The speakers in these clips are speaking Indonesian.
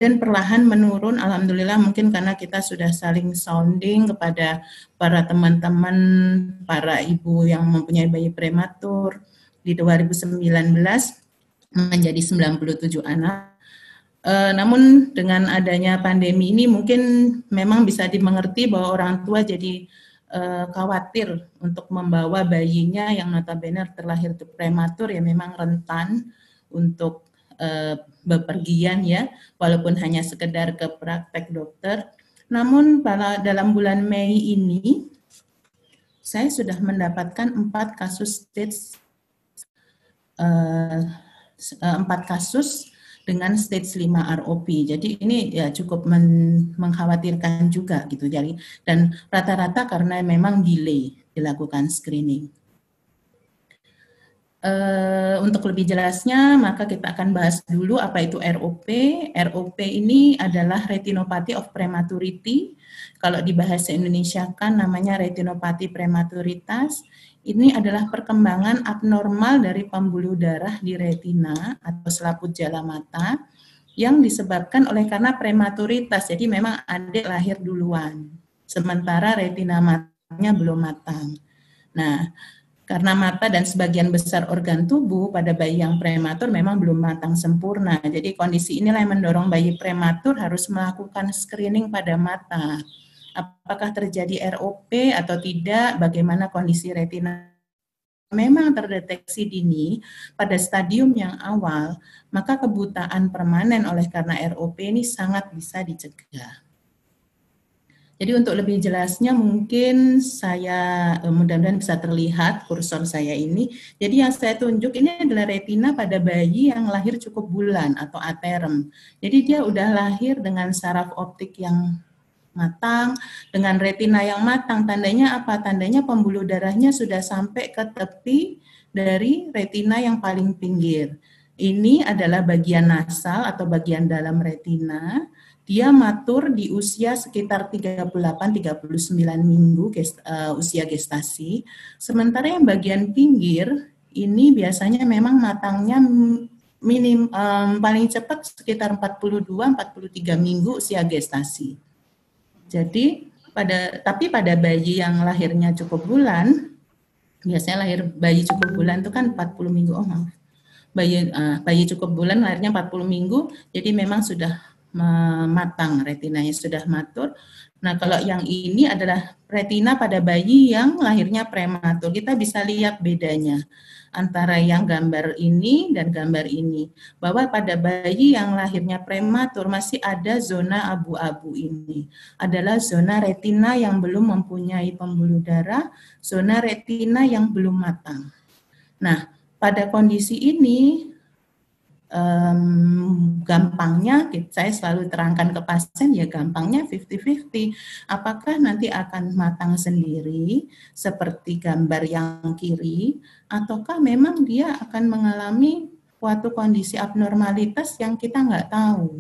dan perlahan menurun, alhamdulillah, mungkin karena kita sudah saling sounding kepada para teman-teman, para ibu yang mempunyai bayi prematur. Di 2019 menjadi 97 anak. Namun dengan adanya pandemi ini mungkin memang bisa dimengerti bahwa orang tua jadi khawatir untuk membawa bayinya yang notabene terlahir prematur, ya memang rentan untuk bepergian ya, walaupun hanya sekedar ke praktek dokter. Namun dalam bulan Mei ini saya sudah mendapatkan 4 kasus stage 4 kasus dengan stage 5 ROP. Jadi ini ya cukup mengkhawatirkan juga gitu. Jadi dan rata-rata karena memang delay dilakukan screening. Untuk lebih jelasnya, maka kita akan bahas dulu apa itu ROP. ROP ini adalah retinopathy of prematurity. Kalau di bahasa Indonesia kan namanya retinopati prematuritas. Ini adalah perkembangan abnormal dari pembuluh darah di retina atau selaput jala mata yang disebabkan oleh karena prematuritas. Jadi memang adik lahir duluan, sementara retina matanya belum matang. Nah, karena mata dan sebagian besar organ tubuh pada bayi yang prematur memang belum matang sempurna. Jadi kondisi inilah yang mendorong bayi prematur harus melakukan screening pada mata. Apakah terjadi ROP atau tidak, bagaimana kondisi retina. Memang terdeteksi dini pada stadium yang awal, maka kebutaan permanen oleh karena ROP ini sangat bisa dicegah. Jadi untuk lebih jelasnya mungkin saya mudah-mudahan bisa terlihat kursor saya ini. Jadi yang saya tunjuk ini adalah retina pada bayi yang lahir cukup bulan atau aterem. Jadi dia udah lahir dengan saraf optik yang matang, dengan retina yang matang. Tandanya apa? Tandanya pembuluh darahnya sudah sampai ke tepi dari retina yang paling pinggir. Ini adalah bagian nasal atau bagian dalam retina. Dia matur di usia sekitar 38-39 minggu usia gestasi. Sementara yang bagian pinggir ini biasanya memang matangnya paling cepat sekitar 42-43 minggu usia gestasi. Jadi tapi pada bayi yang lahirnya cukup bulan, biasanya lahir bayi cukup bulan itu kan 40 minggu. Oh maaf. Bayi cukup bulan lahirnya 40 minggu, jadi memang sudah matang, retinanya sudah matur. Nah, kalau yang ini adalah retina pada bayi yang lahirnya prematur. Kita bisa lihat bedanya antara yang gambar ini dan gambar ini. Bahwa pada bayi yang lahirnya prematur masih ada zona abu-abu ini. Adalah zona retina yang belum mempunyai pembuluh darah, zona retina yang belum matang. Nah, pada kondisi ini gampangnya saya selalu terangkan ke pasien, ya gampangnya 50-50. Apakah nanti akan matang sendiri seperti gambar yang kiri, ataukah memang dia akan mengalami suatu kondisi abnormalitas yang kita nggak tahu.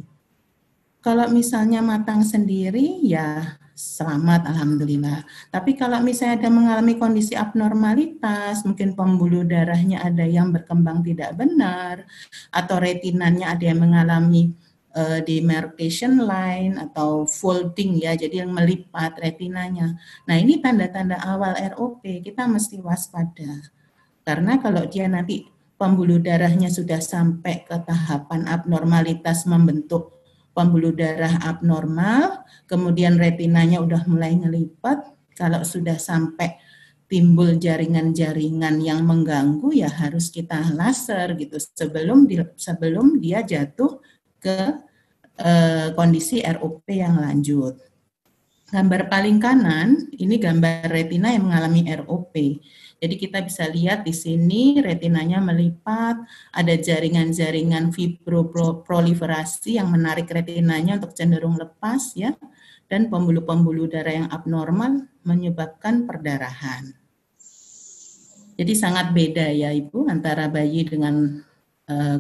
Kalau misalnya matang sendiri, ya selamat, alhamdulillah. Tapi kalau misalnya ada mengalami kondisi abnormalitas, mungkin pembuluh darahnya ada yang berkembang tidak benar, atau retinanya ada yang mengalami demarcation line atau folding ya, jadi yang melipat retinanya. Nah ini tanda-tanda awal ROP, kita mesti waspada. Karena kalau dia nanti pembuluh darahnya sudah sampai ke tahapan abnormalitas membentuk pembuluh darah abnormal, kemudian retinanya udah mulai ngelipat, kalau sudah sampai timbul jaringan-jaringan yang mengganggu, ya harus kita laser gitu sebelum dia jatuh ke kondisi ROP yang lanjut. Gambar paling kanan ini gambar retina yang mengalami ROP. Jadi kita bisa lihat di sini retinanya melipat, ada jaringan-jaringan fibroproliferasi yang menarik retinanya untuk cenderung lepas ya, dan pembuluh-pembuluh darah yang abnormal menyebabkan perdarahan. Jadi sangat beda ya Ibu antara bayi dengan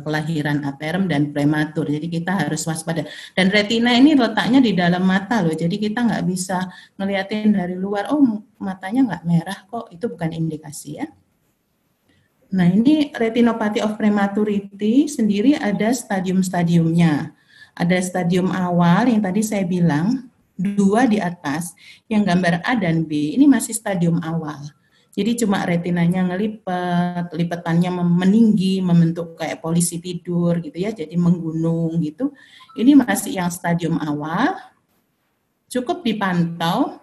kelahiran aterem dan prematur. Jadi kita harus waspada. Dan retina ini letaknya di dalam mata loh. Jadi kita nggak bisa ngeliatin dari luar, oh matanya nggak merah kok. Itu bukan indikasi ya. Nah ini retinopathy of prematurity sendiri ada stadium-stadiumnya. Ada stadium awal yang tadi saya bilang, 2 di atas, yang gambar A dan B ini masih stadium awal. Jadi cuma retinanya ngelipet, lipetannya meninggi, membentuk kayak polisi tidur gitu ya, jadi menggunung gitu. Ini masih yang stadium awal, cukup dipantau,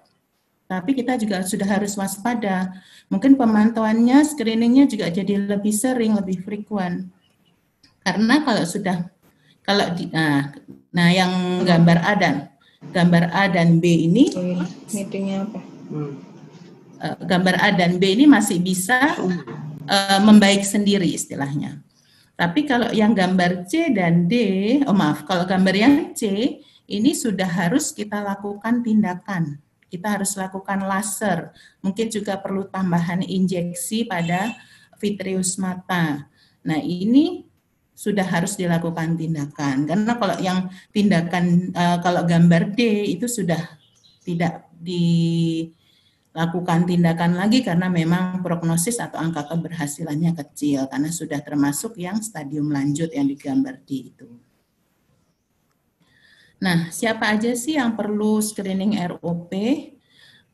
tapi kita juga sudah harus waspada. Mungkin pemantauannya, screeningnya juga jadi lebih sering, lebih frequent. Karena kalau yang gambar A dan B ini, meetingnya apa? Gambar A dan B ini masih bisa membaik sendiri istilahnya. Tapi kalau yang gambar C dan D, kalau gambar yang C, ini sudah harus kita lakukan tindakan. Kita harus lakukan laser. Mungkin juga perlu tambahan injeksi pada vitreous mata. Nah, ini sudah harus dilakukan tindakan. Karena kalau yang tindakan, kalau gambar D itu sudah tidak dilakukan tindakan lagi karena memang prognosis atau angka keberhasilannya kecil karena sudah termasuk yang stadium lanjut yang digambar D itu. Nah, siapa aja sih yang perlu screening ROP?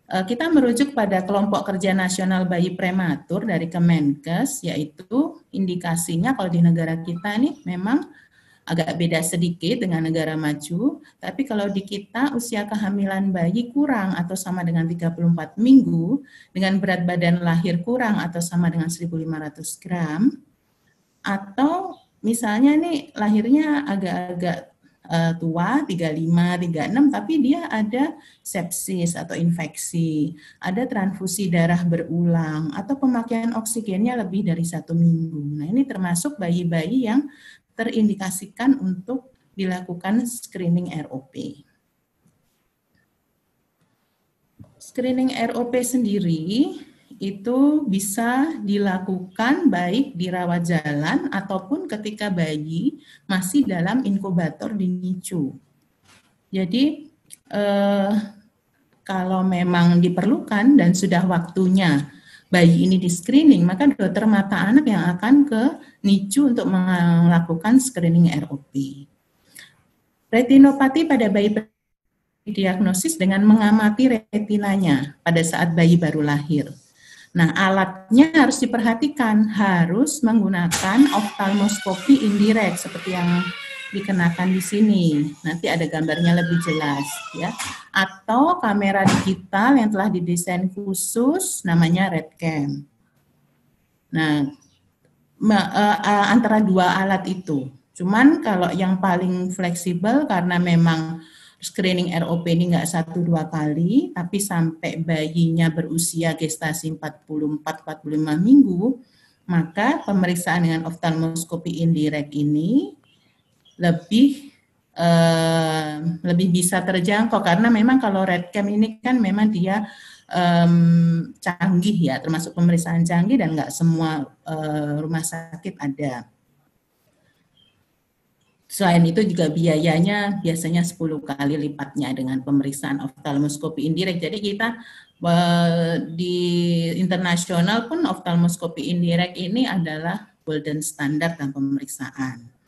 Kita merujuk pada kelompok kerja nasional bayi prematur dari Kemenkes, yaitu indikasinya kalau di negara kita nih memang agak beda sedikit dengan negara maju, tapi kalau di kita usia kehamilan bayi kurang atau sama dengan 34 minggu, dengan berat badan lahir kurang atau sama dengan 1.500 gram, atau misalnya nih lahirnya agak-agak tua, 35, 36, tapi dia ada sepsis atau infeksi, ada transfusi darah berulang, atau pemakaian oksigennya lebih dari 1 minggu. Nah, ini termasuk bayi-bayi yang terindikasikan untuk dilakukan screening ROP. Screening ROP sendiri itu bisa dilakukan baik di rawat jalan ataupun ketika bayi masih dalam inkubator di NICU. Jadi kalau memang diperlukan dan sudah waktunya bayi ini di screening, maka dokter mata anak yang akan ke NICU untuk melakukan screening ROP. Retinopati pada bayi didiagnosis dengan mengamati retinanya pada saat bayi baru lahir. Nah, alatnya harus diperhatikan, harus menggunakan oftalmoskopi indirect seperti yang dikenakan di sini. Nanti ada gambarnya lebih jelas ya. Atau kamera digital yang telah didesain khusus namanya RedCam. Nah, antara dua alat itu. Cuman kalau yang paling fleksibel karena memang screening ROP ini nggak 1-2 kali, tapi sampai bayinya berusia gestasi 44-45 minggu, maka pemeriksaan dengan oftalmoskopi indirect ini lebih bisa terjangkau karena memang kalau RedCam ini kan memang dia canggih ya, termasuk pemeriksaan canggih dan nggak semua rumah sakit ada. Selain itu juga biayanya biasanya 10 kali lipatnya dengan pemeriksaan oftalmoskopi indirect. Jadi kita di internasional pun oftalmoskopi indirect ini adalah golden standard dalam pemeriksaan.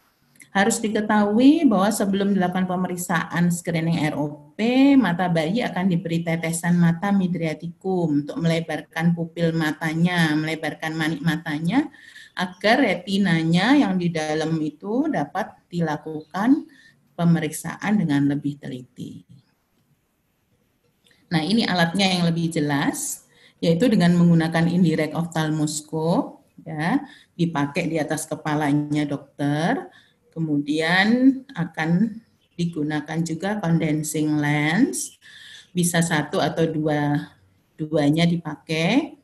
Harus diketahui bahwa sebelum dilakukan pemeriksaan screening ROP, mata bayi akan diberi tetesan mata midriatikum untuk melebarkan pupil matanya, melebarkan manik matanya, agar retinanya yang di dalam itu dapat dilakukan pemeriksaan dengan lebih teliti. Nah, ini alatnya yang lebih jelas, yaitu dengan menggunakan indirect ophthalmoscope, ya, dipakai di atas kepalanya dokter, kemudian akan digunakan juga condensing lens, bisa 1 atau 2-duanya dipakai.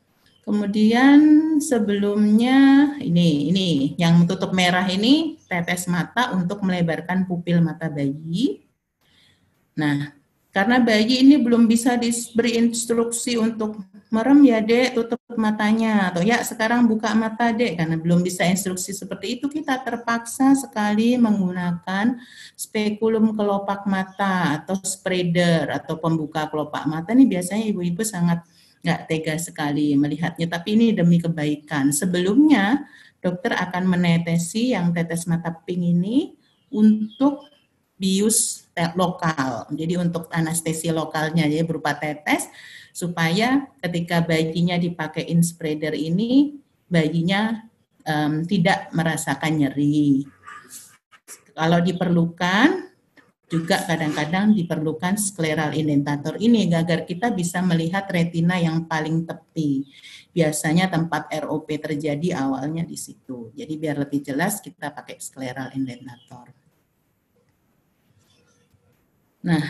Kemudian sebelumnya ini yang tutup merah ini tetes mata untuk melebarkan pupil mata bayi. Nah, karena bayi ini belum bisa diberi instruksi untuk merem ya dek, tutup matanya, atau ya sekarang buka mata dek, karena belum bisa instruksi seperti itu, kita terpaksa sekali menggunakan spekulum kelopak mata atau spreader atau pembuka kelopak mata. Ini biasanya ibu-ibu sangat nggak tega sekali melihatnya, tapi ini demi kebaikan. Sebelumnya dokter akan menetesi yang tetes mata pink ini untuk bius lokal. Jadi untuk anestesi lokalnya jadi berupa tetes supaya ketika bayinya dipakai spreader ini bayinya tidak merasakan nyeri. Kalau diperlukan juga kadang-kadang diperlukan skleral indentator ini agar kita bisa melihat retina yang paling tepi. Biasanya tempat ROP terjadi awalnya di situ. Jadi biar lebih jelas kita pakai skleral indentator. Nah,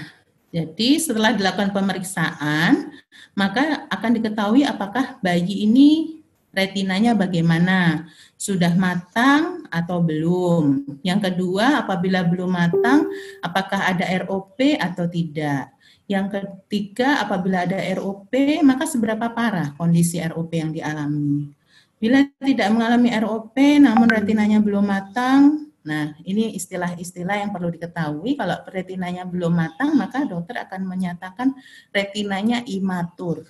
jadi setelah dilakukan pemeriksaan, maka akan diketahui apakah bayi ini retinanya bagaimana, sudah matang atau belum. Yang kedua, apabila belum matang, apakah ada ROP atau tidak. Yang ketiga, apabila ada ROP, maka seberapa parah kondisi ROP yang dialami. Bila tidak mengalami ROP, namun retinanya belum matang, nah, ini istilah-istilah yang perlu diketahui. Kalau retinanya belum matang, maka dokter akan menyatakan retinanya imatur,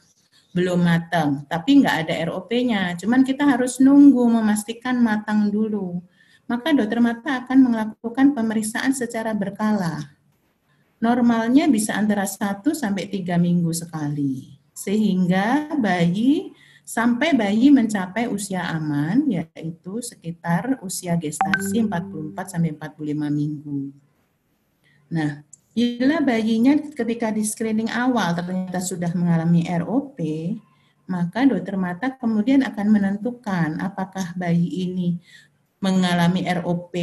belum matang. Tapi nggak ada ROP-nya. Cuman kita harus nunggu memastikan matang dulu. Maka dokter mata akan melakukan pemeriksaan secara berkala. Normalnya bisa antara 1 sampai 3 minggu sekali. Sehingga sampai bayi mencapai usia aman, yaitu sekitar usia gestasi 44 sampai 45 minggu. Nah, bila bayinya ketika di screening awal ternyata sudah mengalami ROP, maka dokter mata kemudian akan menentukan apakah bayi ini mengalami ROP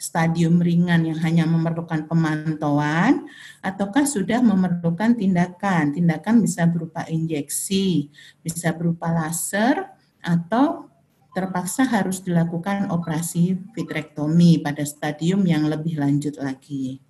stadium ringan yang hanya memerlukan pemantauan, ataukah sudah memerlukan tindakan. Tindakan bisa berupa injeksi, bisa berupa laser, atau terpaksa harus dilakukan operasi vitrektomi pada stadium yang lebih lanjut lagi.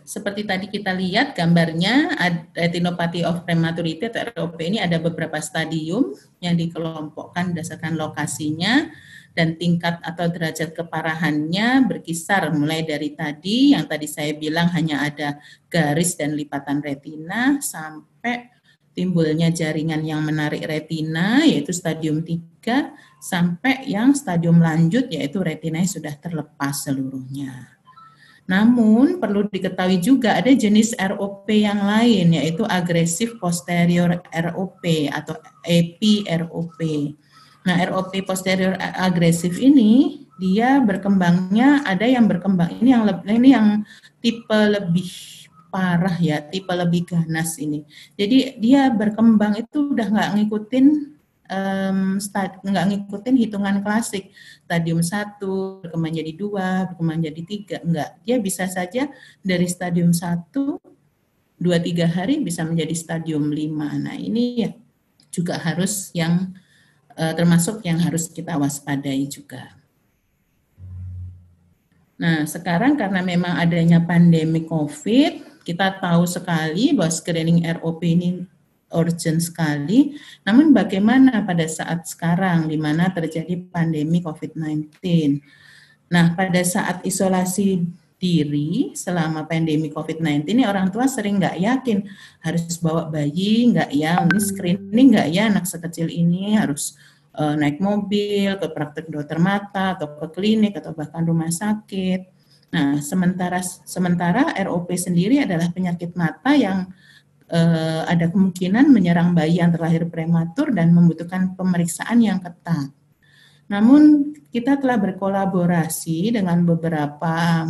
Seperti tadi kita lihat gambarnya, retinopathy of prematurity atau ROP ini ada beberapa stadium yang dikelompokkan berdasarkan lokasinya dan tingkat atau derajat keparahannya berkisar mulai dari tadi yang tadi saya bilang hanya ada garis dan lipatan retina sampai timbulnya jaringan yang menarik retina yaitu stadium 3 sampai yang stadium lanjut yaitu retinanya sudah terlepas seluruhnya. Namun perlu diketahui juga ada jenis ROP yang lain yaitu agresif posterior ROP atau AP-ROP. Nah, ROP posterior agresif ini dia berkembangnya ada yang berkembang ini yang tipe lebih parah ya, tipe lebih ganas ini. Jadi dia berkembang itu udah nggak ngikutin hitungan klasik stadium 1 berkembang jadi 2 berkembang jadi 3 enggak, dia bisa saja dari stadium 1 2-3 hari bisa menjadi stadium 5. Nah ini ya juga harus yang termasuk yang harus kita waspadai juga. Nah sekarang karena memang adanya pandemi COVID, kita tahu sekali bahwa screening ROP ini urgent sekali, namun bagaimana pada saat sekarang di mana terjadi pandemi COVID-19. Nah, pada saat isolasi diri selama pandemi COVID-19 ini orang tua sering nggak yakin harus bawa bayi, nggak ya, ini screening nggak ya anak sekecil ini harus naik mobil ke praktek dokter mata atau ke klinik atau bahkan rumah sakit. Nah, sementara ROP sendiri adalah penyakit mata yang ada kemungkinan menyerang bayi yang terlahir prematur dan membutuhkan pemeriksaan yang ketat. Namun kita telah berkolaborasi dengan beberapa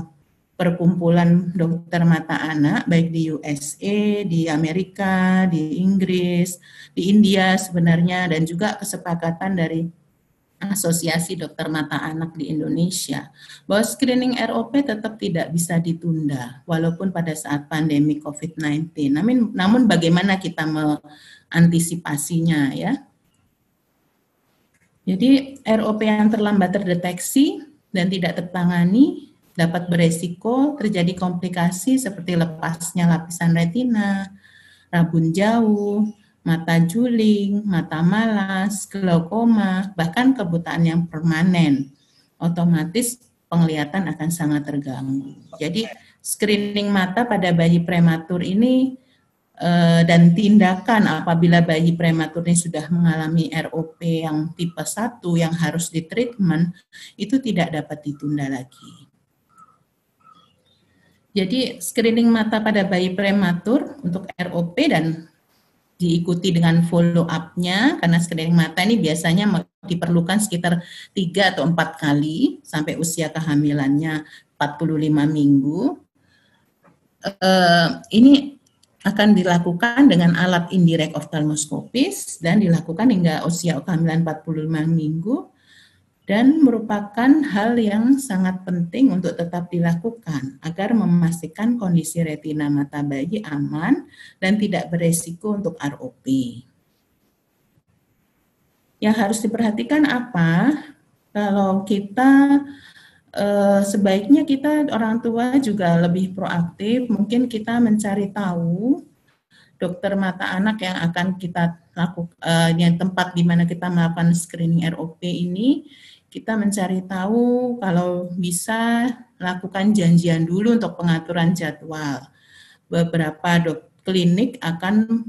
perkumpulan dokter mata anak baik di USA, di Amerika, di Inggris, di India sebenarnya dan juga kesepakatan dari Asosiasi Dokter Mata Anak di Indonesia, bahwa screening ROP tetap tidak bisa ditunda, walaupun pada saat pandemi COVID-19. Namun bagaimana kita mengantisipasinya ya? Jadi ROP yang terlambat terdeteksi dan tidak tertangani dapat beresiko terjadi komplikasi seperti lepasnya lapisan retina, rabun jauh, mata juling, mata malas, glaukoma, bahkan kebutaan yang permanen. Otomatis penglihatan akan sangat terganggu. Jadi screening mata pada bayi prematur ini dan tindakan apabila bayi prematur ini sudah mengalami ROP yang tipe 1 yang harus ditreatment, itu tidak dapat ditunda lagi. Jadi screening mata pada bayi prematur untuk ROP dan diikuti dengan follow up-nya, karena screening mata ini biasanya diperlukan sekitar 3 atau 4 kali sampai usia kehamilannya 45 minggu. Ini akan dilakukan dengan alat indirect ophthalmoscopist dan dilakukan hingga usia kehamilan 45 minggu dan merupakan hal yang sangat penting untuk tetap dilakukan agar memastikan kondisi retina mata bayi aman dan tidak beresiko untuk ROP. Yang harus diperhatikan apa? Kalau kita sebaiknya kita orang tua juga lebih proaktif, mungkin kita mencari tahu dokter mata anak yang akan kita lakukan, yang tempat di mana kita melakukan screening ROP ini, kita mencari tahu kalau bisa lakukan janjian dulu untuk pengaturan jadwal. Beberapa klinik akan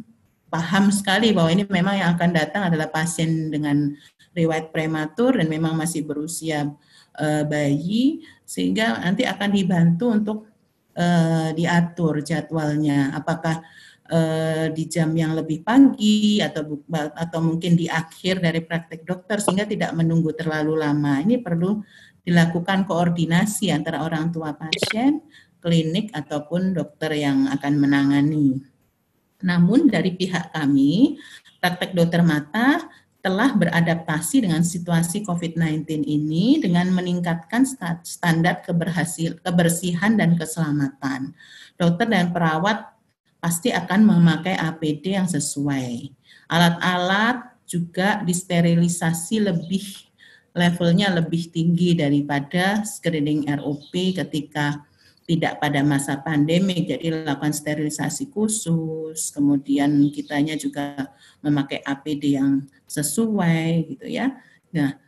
paham sekali bahwa ini memang yang akan datang adalah pasien dengan riwayat prematur dan memang masih berusia bayi, sehingga nanti akan dibantu untuk diatur jadwalnya, apakah di jam yang lebih pagi atau mungkin di akhir dari praktek dokter sehingga tidak menunggu terlalu lama. Ini perlu dilakukan koordinasi antara orang tua pasien, klinik ataupun dokter yang akan menangani. Namun dari pihak kami, praktek dokter mata telah beradaptasi dengan situasi COVID-19 ini dengan meningkatkan standar kebersihan dan keselamatan. Dokter dan perawat pasti akan memakai APD yang sesuai. Alat-alat juga disterilisasi levelnya lebih tinggi daripada screening ROP ketika tidak pada masa pandemi, jadi lakukan sterilisasi khusus, kemudian kitanya juga memakai APD yang sesuai gitu ya. Nah,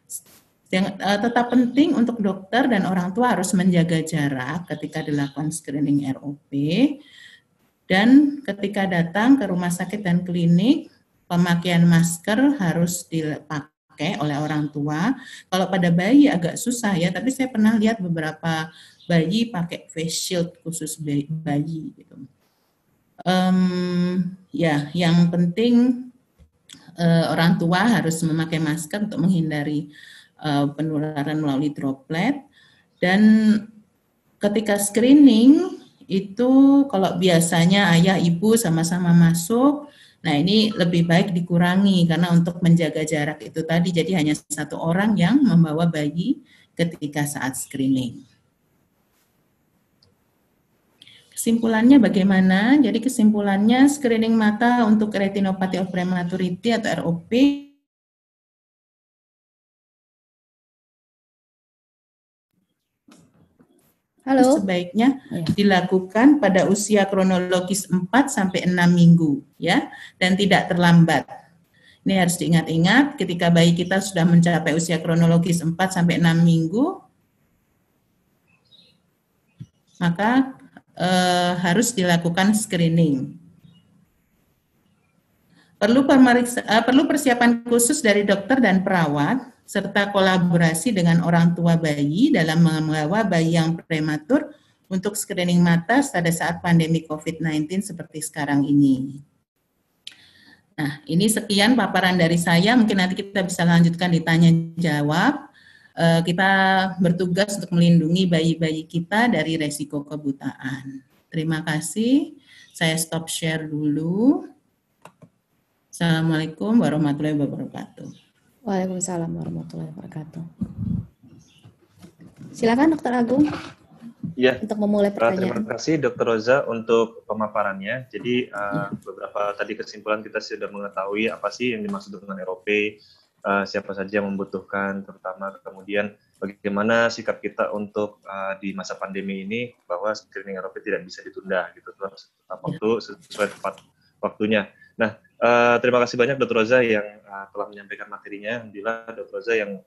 yang tetap penting untuk dokter dan orang tua harus menjaga jarak ketika dilakukan screening ROP, dan ketika datang ke rumah sakit dan klinik, pemakaian masker harus dipakai oleh orang tua. Kalau pada bayi agak susah ya, tapi saya pernah lihat beberapa bayi pakai face shield khusus bayi gitu. Ya, yang penting orang tua harus memakai masker untuk menghindari penularan melalui droplet. Dan ketika screening itu kalau biasanya ayah ibu sama-sama masuk, nah ini lebih baik dikurangi karena untuk menjaga jarak itu tadi, jadi hanya satu orang yang membawa bayi ketika saat screening. Kesimpulannya bagaimana? Jadi kesimpulannya screening mata untuk retinopathy of prematurity atau ROP sebaiknya dilakukan pada usia kronologis 4 sampai 6 minggu ya, dan tidak terlambat. Ini harus diingat-ingat ketika bayi kita sudah mencapai usia kronologis 4 sampai 6 minggu, maka harus dilakukan screening. Perlu persiapan khusus dari dokter dan perawat, serta kolaborasi dengan orang tua bayi dalam membawa bayi yang prematur untuk screening mata pada saat pandemi COVID-19 seperti sekarang ini. Nah, ini sekian paparan dari saya, mungkin nanti kita bisa lanjutkan ditanya jawab. Kita bertugas untuk melindungi bayi-bayi kita dari resiko kebutaan. Terima kasih, saya stop share dulu. Assalamualaikum warahmatullahi wabarakatuh. Waalaikumsalam warahmatullahi wabarakatuh. Silakan Dr. Agung. Ya, untuk memulai pertanyaan. Terima kasih Dr. Roza untuk pemaparannya. Jadi beberapa tadi kesimpulan kita sudah mengetahui apa sih yang dimaksud dengan ROP, siapa saja yang membutuhkan, terutama kemudian bagaimana sikap kita untuk di masa pandemi ini bahwa screening ROP tidak bisa ditunda gitu, terus sesuai tepat waktunya. Nah, terima kasih banyak Dr. Roza yang telah menyampaikan materinya. Alhamdulillah Dr. Roza yang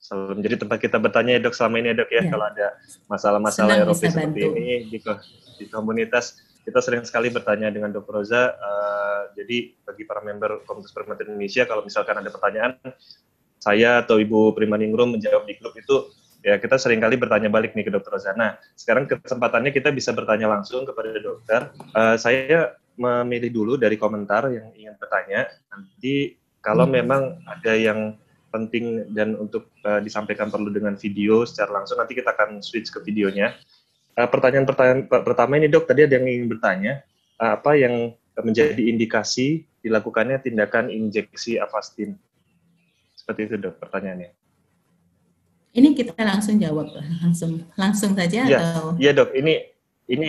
selalu menjadi tempat kita bertanya ya dok selama ini ya dok ya, kalau ada masalah-masalah ROP seperti ini di komunitas. kita sering sekali bertanya dengan Dr. Roza. Jadi bagi para member Komunitas Prematuri Indonesia, kalau misalkan ada pertanyaan, saya atau Ibu Primaningrum menjawab di grup itu, ya kita sering kali bertanya balik nih ke Dr. Roza. Nah, sekarang kesempatannya kita bisa bertanya langsung kepada dokter. Saya memilih dulu dari komentar yang ingin bertanya. Nanti kalau memang ada yang penting dan untuk disampaikan perlu dengan video secara langsung, nanti kita akan switch ke videonya. Pertanyaan pertama ini dok, tadi ada yang ingin bertanya, apa yang menjadi indikasi dilakukannya tindakan injeksi Avastin? Seperti itu dok pertanyaannya. Ini kita langsung jawab, langsung saja ya, atau? Iya dok, ini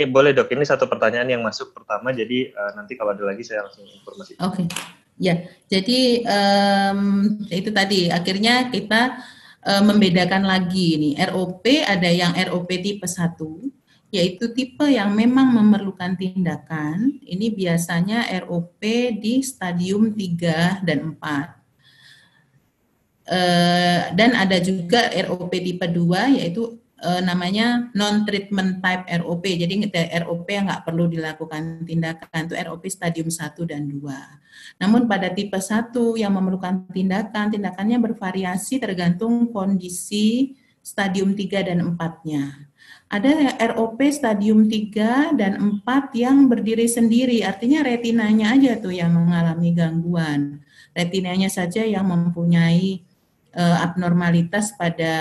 boleh dok, ini satu pertanyaan yang masuk pertama, jadi nanti kalau ada lagi saya langsung informasi. Oke, ya, jadi itu tadi, akhirnya kita membedakan lagi nih, ROP ada yang ROP tipe 1, yaitu tipe yang memang memerlukan tindakan, ini biasanya ROP di stadium 3 dan 4. Dan ada juga ROP tipe 2, yaitu namanya non-treatment type ROP, jadi ROP yang nggak perlu dilakukan tindakan, itu ROP stadium 1 dan 2. Namun pada tipe 1 yang memerlukan tindakan, tindakannya bervariasi tergantung kondisi stadium 3 dan 4-nya. Ada ROP stadium 3 dan 4 yang berdiri sendiri, artinya retinanya aja tuh yang mengalami gangguan. Retinanya saja yang mempunyai abnormalitas pada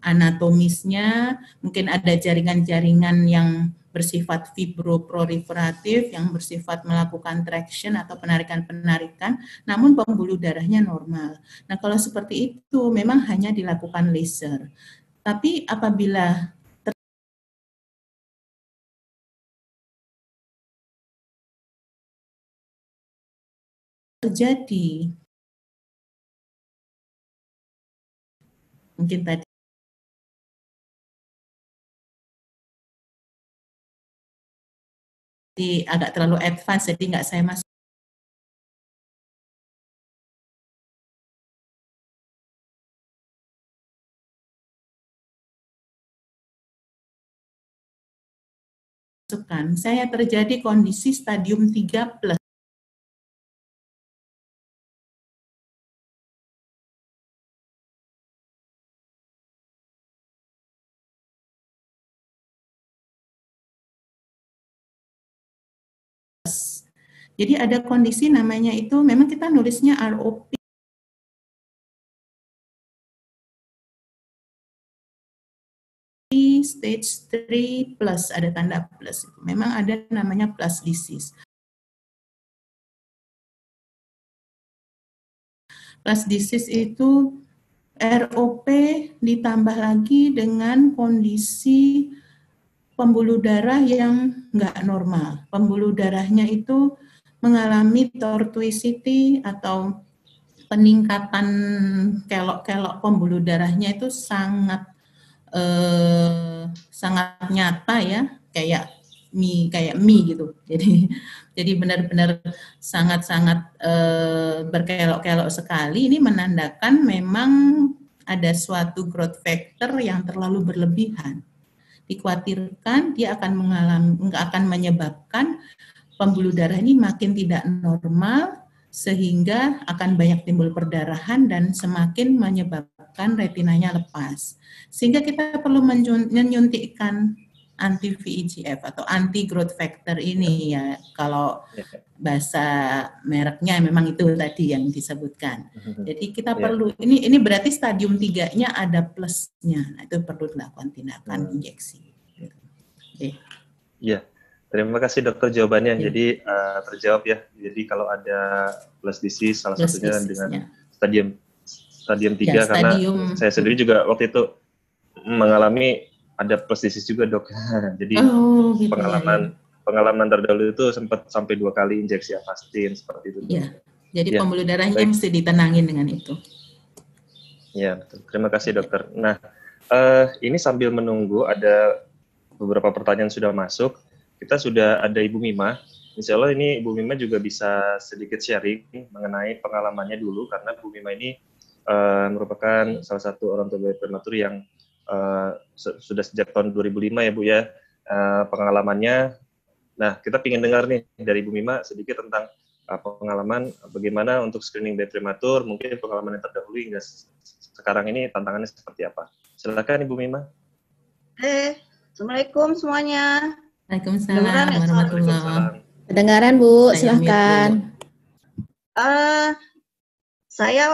anatomisnya, mungkin ada jaringan-jaringan yang bersifat fibroproliferatif, yang bersifat melakukan traction atau penarikan-penarikan, namun pembuluh darahnya normal. Nah, kalau seperti itu memang hanya dilakukan laser. Tapi apabila terjadi, mungkin tadi agak terlalu advance, jadi nggak saya masuk. Saya terjadi kondisi stadium 3+. Jadi ada kondisi namanya itu, memang kita nulisnya ROP stage 3+, ada tanda plus. Memang ada namanya plus disease. Plus disease itu ROP ditambah lagi dengan kondisi pembuluh darah yang nggak normal. Pembuluh darahnya itu mengalami tortuosity atau peningkatan kelok-kelok pembuluh darahnya itu sangat nyata ya, kayak mie gitu. Jadi benar-benar sangat berkelok-kelok sekali. Ini menandakan memang ada suatu growth factor yang terlalu berlebihan. Dikhawatirkan dia akan menyebabkan pembuluh darah ini makin tidak normal, sehingga akan banyak timbul perdarahan dan semakin menyebabkan retinanya lepas. Sehingga kita perlu menyuntikkan anti-VEGF atau anti growth factor ini ya, kalau bahasa mereknya memang itu tadi yang disebutkan. Jadi kita perlu, ini berarti stadium 3-nya ada plusnya, nah, itu perlu dilakukan tindakan injeksi. Iya. Terima kasih dokter jawabannya. Jadi terjawab ya. Jadi kalau ada plus disease salah satunya dengan stadium 3 karena saya sendiri juga waktu itu mengalami ada plus disease juga dok. Jadi gitu, pengalaman terdahulu itu sempat sampai 2 kali injeksi Avastin seperti itu. Iya. Jadi pembuluh darahnya mesti ditenangin dengan itu. Iya betul. Terima kasih dokter. Nah ini sambil menunggu ada beberapa pertanyaan sudah masuk. Kita sudah ada Ibu Mima. Insya Allah ini Ibu Mima juga bisa sedikit sharing mengenai pengalamannya dulu, karena Ibu Mima ini merupakan salah satu orang tua bayi prematur yang sudah sejak tahun 2005 ya Bu ya, pengalamannya Nah, kita ingin dengar nih dari Bu Mima sedikit tentang pengalaman bagaimana untuk screening bayi prematur, mungkin pengalaman yang terdahulu hingga sekarang ini tantangannya seperti apa. Silakan Ibu Mima. Assalamualaikum semuanya. Waalaikumsalam warahmatullahi wabarakatuh. Kedengaran Bu, Saya silahkan. Saya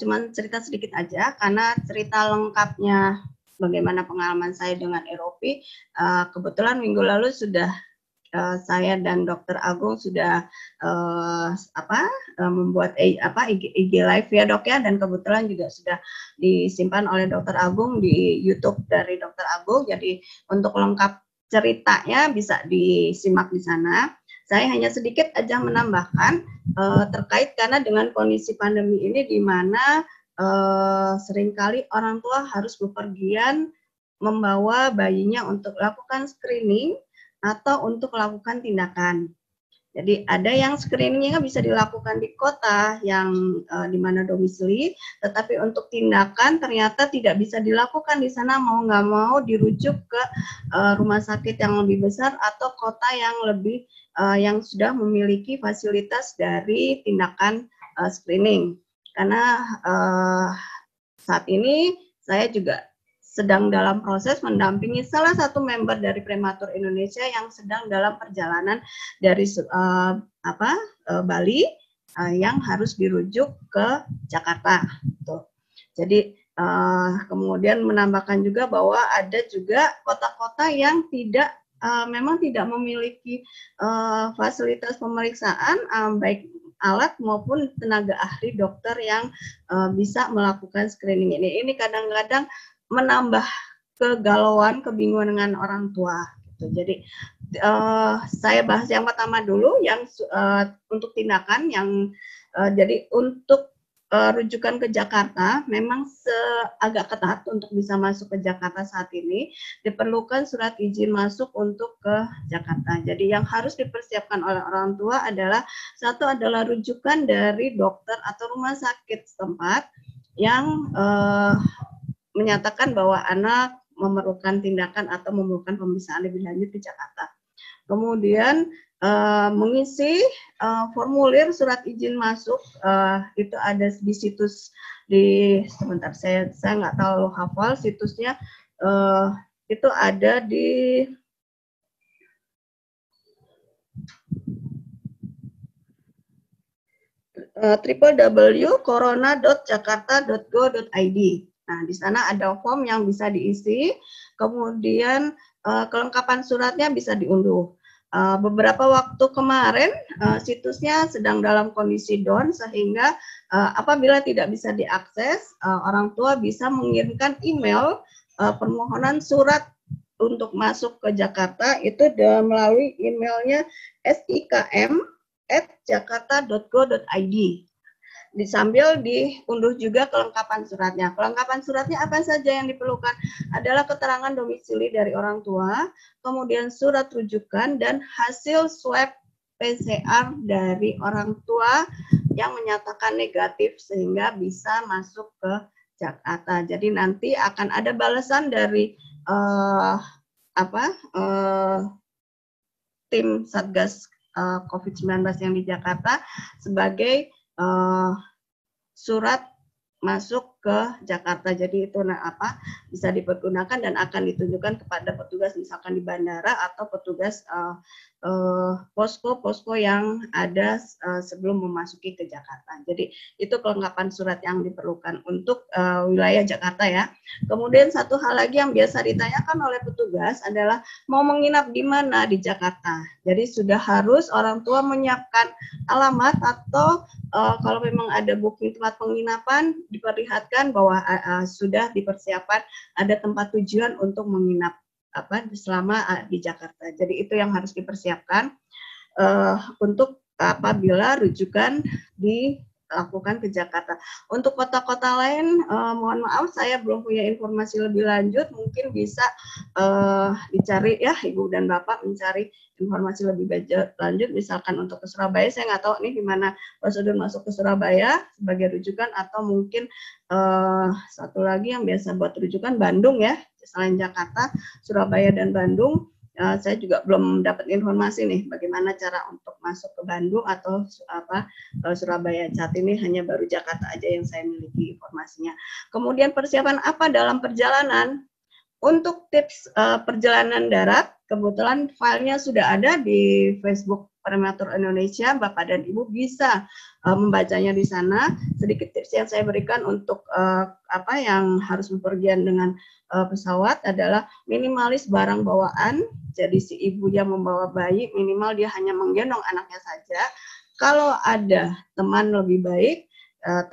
cuman cerita sedikit aja, karena cerita lengkapnya bagaimana pengalaman saya dengan ROP, kebetulan minggu lalu sudah saya dan Dr. Agung sudah membuat IG live ya Dok ya, dan kebetulan juga sudah disimpan oleh Dr. Agung di YouTube dari Dr. Agung. Jadi untuk lengkap ceritanya bisa disimak di sana. Saya hanya sedikit aja menambahkan terkait karena dengan kondisi pandemi ini di mana seringkali orang tua harus bepergian membawa bayinya untuk lakukan screening atau untuk melakukan tindakan. Jadi ada yang screeningnya bisa dilakukan di kota yang di mana domisili, tetapi untuk tindakan ternyata tidak bisa dilakukan di sana, mau nggak mau dirujuk ke rumah sakit yang lebih besar atau kota yang lebih yang sudah memiliki fasilitas dari tindakan screening. Karena saat ini saya juga sedang dalam proses mendampingi salah satu member dari Prematur Indonesia yang sedang dalam perjalanan dari Bali yang harus dirujuk ke Jakarta. Tuh. Jadi kemudian menambahkan juga bahwa ada juga kota-kota yang memang tidak memiliki fasilitas pemeriksaan baik alat maupun tenaga ahli dokter yang bisa melakukan screening ini. Ini kadang-kadang menambah kegalauan, kebingungan dengan orang tua. Gitu. Jadi saya bahas yang pertama dulu, yang untuk tindakan yang jadi untuk rujukan ke Jakarta memang agak ketat untuk bisa masuk ke Jakarta saat ini. Diperlukan surat izin masuk untuk ke Jakarta. Jadi yang harus dipersiapkan oleh orang tua adalah satu adalah rujukan dari dokter atau rumah sakit setempat yang menyatakan bahwa anak memerlukan tindakan atau memerlukan pemeriksaan lebih lanjut di Jakarta. Kemudian mengisi formulir surat izin masuk, itu ada di situs sebentar saya nggak terlalu hafal situsnya, itu ada di www.corona.jakarta.go.id. Nah, di sana ada form yang bisa diisi, kemudian kelengkapan suratnya bisa diunduh. Beberapa waktu kemarin situsnya sedang dalam kondisi down, sehingga apabila tidak bisa diakses, orang tua bisa mengirimkan email permohonan surat untuk masuk ke Jakarta itu melalui emailnya sikm@jakarta.go.id. Sambil diunduh juga kelengkapan suratnya. Kelengkapan suratnya apa saja yang diperlukan? Adalah keterangan domisili dari orang tua, kemudian surat rujukan, dan hasil swab PCR dari orang tua yang menyatakan negatif sehingga bisa masuk ke Jakarta. Jadi nanti akan ada balasan dari tim Satgas COVID-19 yang di Jakarta sebagai surat masuk ke Jakarta. Jadi itu bisa dipergunakan dan akan ditunjukkan kepada petugas misalkan di bandara atau petugas posko-posko yang ada sebelum memasuki ke Jakarta. Jadi itu kelengkapan surat yang diperlukan untuk wilayah Jakarta ya. Kemudian satu hal lagi yang biasa ditanyakan oleh petugas adalah mau menginap di mana di Jakarta. Jadi sudah harus orang tua menyiapkan alamat atau kalau memang ada booking tempat penginapan, diperlihatkan bahwa sudah dipersiapkan ada tempat tujuan untuk menginap selama di Jakarta. Jadi itu yang harus dipersiapkan untuk apabila rujukan dilakukan ke Jakarta. Untuk kota-kota lain, mohon maaf saya belum punya informasi lebih lanjut. Mungkin bisa dicari ya Ibu dan Bapak mencari informasi lebih lanjut. Misalkan untuk ke Surabaya, saya nggak tahu nih gimana prosedur masuk ke Surabaya sebagai rujukan, atau mungkin satu lagi yang biasa buat rujukan Bandung ya, selain Jakarta, Surabaya dan Bandung saya juga belum dapat informasi nih bagaimana cara untuk masuk ke Bandung atau Surabaya. Saat ini hanya baru Jakarta aja yang saya miliki informasinya. Kemudian persiapan apa dalam perjalanan? Untuk tips perjalanan darat, kebetulan filenya sudah ada di Facebook Prematur Indonesia. Bapak dan Ibu bisa membacanya di sana. Sedikit tips yang saya berikan untuk yang harus bepergian dengan pesawat adalah minimalis barang bawaan. Jadi si ibu yang membawa bayi minimal dia hanya menggendong anaknya saja. Kalau ada teman lebih baik,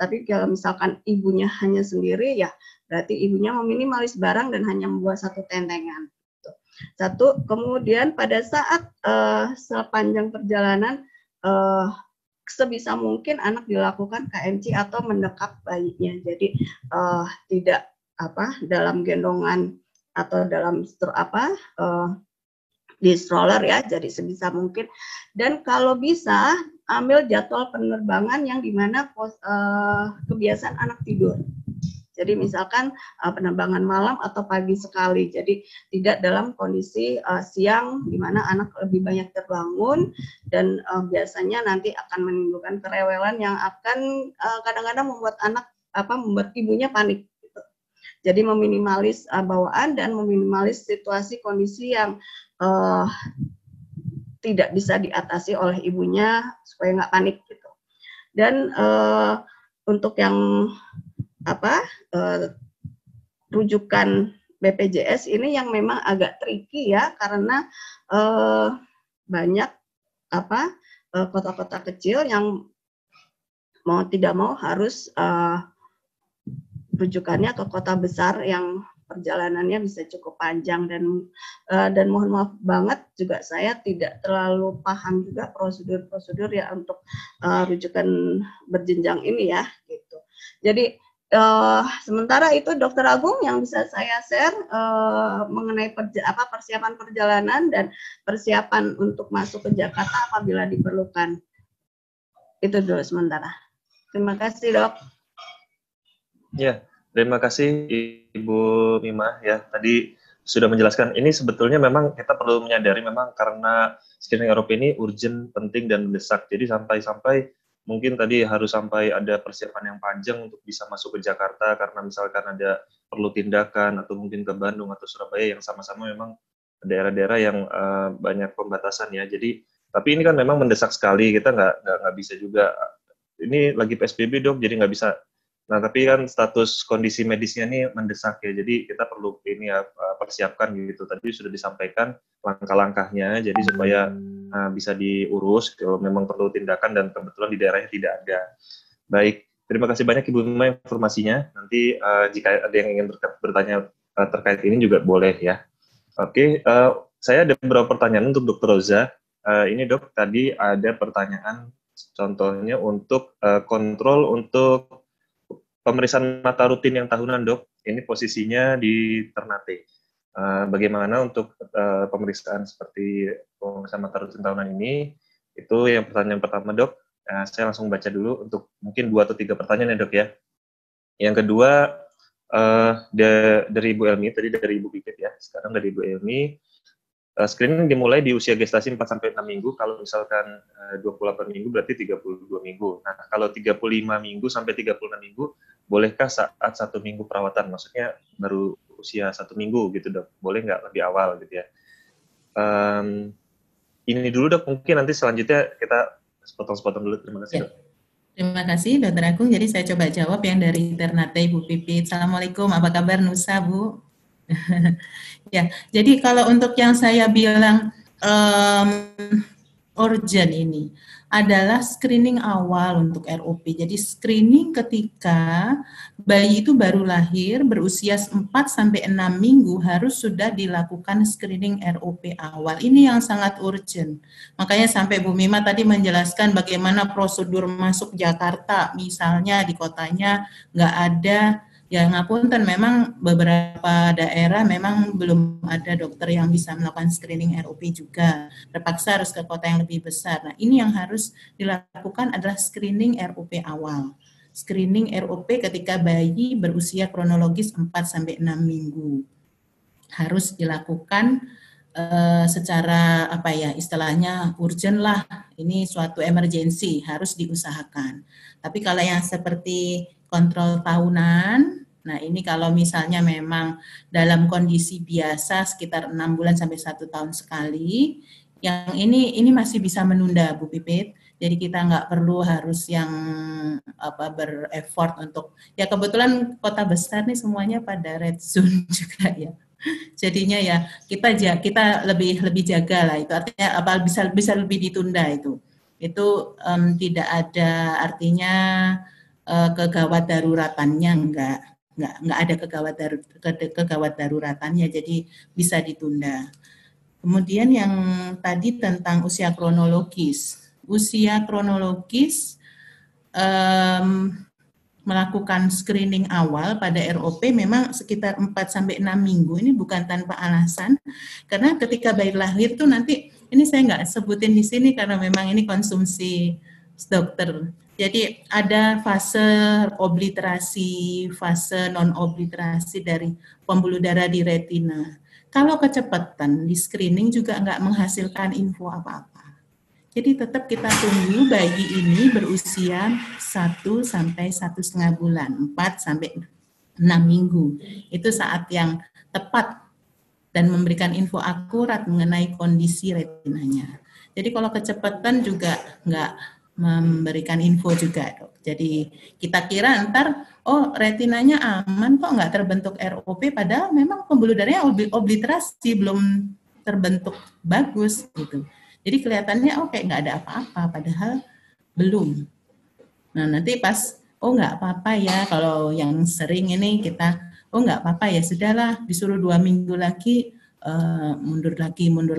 tapi kalau misalkan ibunya hanya sendiri, ya berarti ibunya meminimalis barang dan hanya membawa satu tentengan. Satu, kemudian pada saat sepanjang perjalanan, sebisa mungkin anak dilakukan KMC atau mendekap bayinya. Jadi tidak dalam gendongan atau dalam di stroller ya. Jadi sebisa mungkin. Dan kalau bisa ambil jadwal penerbangan yang dimana kebiasaan anak tidur. Jadi misalkan penerbangan malam atau pagi sekali. Jadi tidak dalam kondisi siang di mana anak lebih banyak terbangun dan biasanya nanti akan menimbulkan kerewelan yang akan kadang-kadang membuat membuat ibunya panik. Gitu. Jadi meminimalis bawaan dan meminimalis situasi kondisi yang tidak bisa diatasi oleh ibunya supaya nggak panik gitu. Dan untuk yang rujukan BPJS ini yang memang agak tricky ya karena banyak kota-kota kecil yang mau tidak mau harus rujukannya ke kota besar yang perjalanannya bisa cukup panjang dan mohon maaf banget juga saya tidak terlalu paham juga prosedur ya untuk rujukan berjenjang ini ya gitu. Jadi sementara itu Dr. Agung yang bisa saya share mengenai persiapan perjalanan dan persiapan untuk masuk ke Jakarta apabila diperlukan. Itu dulu sementara. Terima kasih, Dok. Ya, terima kasih Ibu Mima ya. Tadi sudah menjelaskan. Ini sebetulnya memang kita perlu menyadari memang karena screening ROP ini urgent, penting dan mendesak. Jadi sampai mungkin tadi harus sampai ada persiapan yang panjang untuk bisa masuk ke Jakarta karena misalkan ada perlu tindakan atau mungkin ke Bandung atau Surabaya yang sama-sama memang daerah-daerah yang banyak pembatasan ya. Jadi tapi ini kan memang mendesak sekali, kita nggak bisa juga. Ini lagi PSBB Dok, jadi nggak bisa. Nah tapi kan status kondisi medisnya ini mendesak ya, jadi kita perlu ini ya persiapkan gitu. Tadi sudah disampaikan langkah-langkahnya, jadi supaya bisa diurus kalau memang perlu tindakan dan kebetulan di daerahnya tidak ada. Baik, terima kasih banyak Ibu Mima informasinya. Nanti jika ada yang ingin bertanya terkait ini juga boleh ya. Oke, saya ada beberapa pertanyaan untuk Dr. Roza. Ini Dok, tadi ada pertanyaan contohnya untuk kontrol untuk pemeriksaan mata rutin yang tahunan Dok. Ini posisinya di Ternate. Bagaimana untuk pemeriksaan seperti pemeriksaan mata rutin tahunan ini? Itu yang pertanyaan pertama Dok. Saya langsung baca dulu untuk mungkin 2 atau 3 pertanyaan ya Dok ya. Yang kedua dari Ibu Elmi, tadi dari Ibu Pipit ya. Sekarang dari Ibu Elmi. Screening dimulai di usia gestasi 4-6 minggu, kalau misalkan 28 minggu berarti 32 minggu. Nah, kalau 35 minggu sampai 36 minggu, bolehkah saat 1 minggu perawatan? Maksudnya baru usia 1 minggu gitu Dok, boleh nggak lebih awal gitu ya? Ini dulu Dok, mungkin nanti selanjutnya kita sepotong-sepotong dulu. Terima kasih Dok. Terima kasih Dr. Agung, jadi saya coba jawab yang dari Ternate Ibu Pipit. Assalamualaikum, apa kabar Nusa Bu? Ya, jadi kalau untuk yang saya bilang urgent ini adalah screening awal untuk ROP. Jadi screening ketika bayi itu baru lahir berusia 4-6 minggu harus sudah dilakukan screening ROP awal. Ini yang sangat urgent. Makanya sampai Bu Mima tadi menjelaskan bagaimana prosedur masuk Jakarta, misalnya di kotanya nggak ada. Ya ngapunten, memang beberapa daerah memang belum ada dokter yang bisa melakukan screening ROP juga. Terpaksa harus ke kota yang lebih besar. Nah ini yang harus dilakukan adalah screening ROP awal. Screening ROP ketika bayi berusia kronologis 4-6 minggu. Harus dilakukan secara apa ya istilahnya urgent lah, ini suatu emergency harus diusahakan. Tapi kalau yang seperti kontrol tahunan, nah ini kalau misalnya memang dalam kondisi biasa sekitar 6 bulan sampai 1 tahun sekali, yang ini masih bisa menunda Bu Pipit. Jadi kita nggak perlu harus yang ber-effort untuk, ya kebetulan kota besar nih semuanya pada red zone juga ya. Jadinya ya kita lebih jaga lah, itu artinya apa bisa lebih ditunda itu tidak ada artinya kegawat daruratannya enggak ada kegawat daruratannya, jadi bisa ditunda. Kemudian yang tadi tentang usia kronologis melakukan screening awal pada ROP memang sekitar 4-6 minggu, ini bukan tanpa alasan, karena ketika bayi lahir tuh nanti, ini saya nggak sebutin di sini karena memang ini konsumsi dokter. Jadi ada fase obliterasi, fase non-obliterasi dari pembuluh darah di retina. Kalau kecepatan di screening juga nggak menghasilkan info apa-apa. Jadi tetap kita tunggu bayi ini berusia 1 sampai 1,5 bulan, 4 sampai 6 minggu. Itu saat yang tepat dan memberikan info akurat mengenai kondisi retinanya. Jadi kalau kecepatan juga nggak memberikan info juga, Dok. Jadi kita kira ntar, oh retinanya aman kok, nggak terbentuk ROP, padahal memang pembuluh darahnya obliterasi, belum terbentuk bagus gitu. Jadi kelihatannya kayak nggak ada apa-apa, padahal belum. Nah nanti pas, nggak apa-apa ya, kalau yang sering ini kita, nggak apa-apa ya, sudahlah disuruh 2 minggu lagi, mundur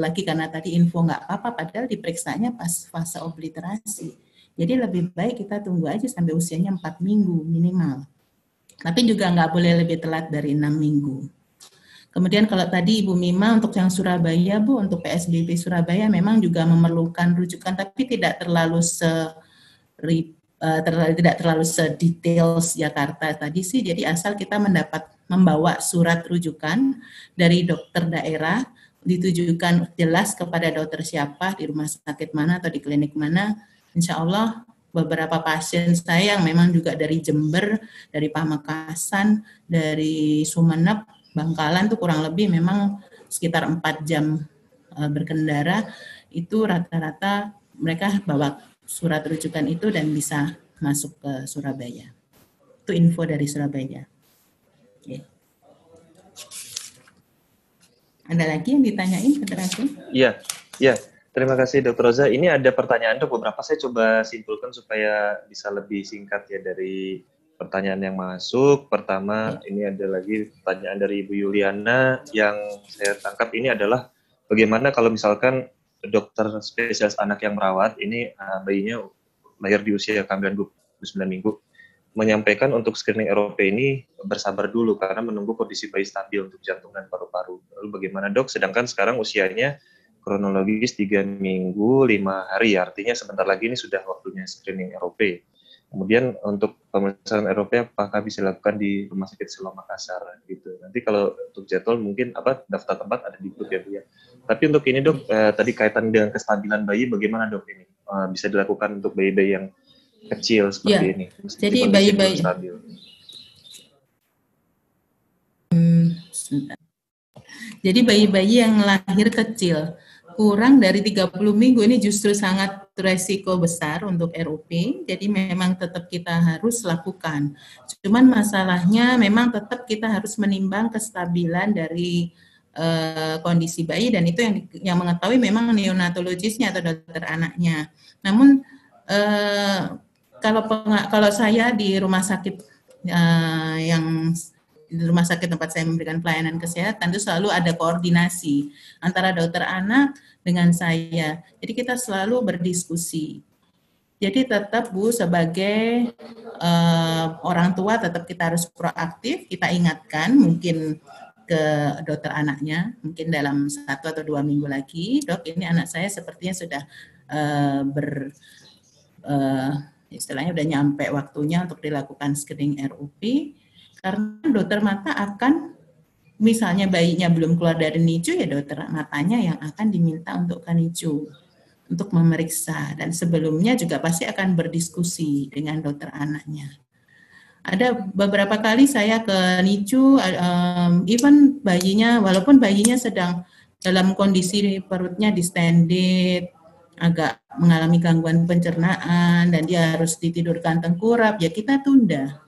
lagi karena tadi info nggak apa-apa, padahal diperiksanya pas fase obliterasi. Jadi lebih baik kita tunggu aja sampai usianya 4 minggu minimal. Tapi juga nggak boleh lebih telat dari 6 minggu. Kemudian kalau tadi Ibu Mima untuk yang Surabaya, Bu, untuk PSBB Surabaya memang juga memerlukan rujukan, tapi tidak terlalu sedetail Jakarta tadi sih. Jadi asal kita membawa surat rujukan dari dokter daerah, ditujukan jelas kepada dokter siapa, di rumah sakit mana atau di klinik mana. Insya Allah beberapa pasien saya yang memang juga dari Jember, dari Pamekasan, dari Sumeneb, Bangkalan tuh kurang lebih memang sekitar 4 jam berkendara, itu rata-rata mereka bawa surat rujukan itu dan bisa masuk ke Surabaya. Itu info dari Surabaya. Oke. Ada lagi yang ditanyain, Federasi? Iya. Terima kasih Dr. Roza. Ini ada pertanyaan Dok, beberapa saya coba simpulkan supaya bisa lebih singkat ya dari pertanyaan yang masuk. Pertama, ini ada lagi pertanyaan dari Ibu Yuliana yang saya tangkap ini adalah bagaimana kalau misalkan dokter spesialis anak yang merawat, ini bayinya lahir di usia kehamilan 29 minggu, menyampaikan untuk screening ROP ini bersabar dulu karena menunggu kondisi bayi stabil untuk jantung dan paru-paru. Lalu bagaimana Dok? Sedangkan sekarang usianya kronologis 3 minggu 5 hari, artinya sebentar lagi ini sudah waktunya screening ROP. Kemudian untuk pemeriksaan ROP apakah bisa dilakukan di Rumah Sakit Siloam Makassar gitu. Nanti kalau untuk jadwal mungkin daftar tempat ada di grup ya Bu ya. Tapi untuk ini Dok, tadi kaitan dengan kestabilan bayi bagaimana Dok ini? Bisa dilakukan untuk bayi-bayi yang kecil seperti ini. Jadi bayi-bayi Jadi bayi-bayi yang lahir kecil kurang dari 30 minggu ini justru sangat resiko besar untuk ROP, jadi memang tetap kita harus lakukan. Cuman masalahnya memang tetap kita harus menimbang kestabilan dari kondisi bayi, dan itu yang mengetahui memang neonatologisnya atau dokter anaknya. Namun kalau saya di rumah sakit di rumah sakit tempat saya memberikan pelayanan kesehatan itu selalu ada koordinasi antara dokter anak dengan saya. Jadi kita selalu berdiskusi. Jadi tetap Bu sebagai orang tua tetap kita harus proaktif, kita ingatkan mungkin ke dokter anaknya, mungkin dalam 1 atau 2 minggu lagi, Dok ini anak saya sepertinya sudah istilahnya udah nyampe waktunya untuk dilakukan screening ROP. Karena dokter mata akan misalnya bayinya belum keluar dari NICU, ya dokter matanya yang akan diminta untuk ke NICU untuk memeriksa, dan sebelumnya juga pasti akan berdiskusi dengan dokter anaknya. Ada beberapa kali saya ke NICU, even bayinya, walaupun bayinya sedang dalam kondisi perutnya distended, agak mengalami gangguan pencernaan, dan dia harus ditidurkan tengkurap, ya kita tunda.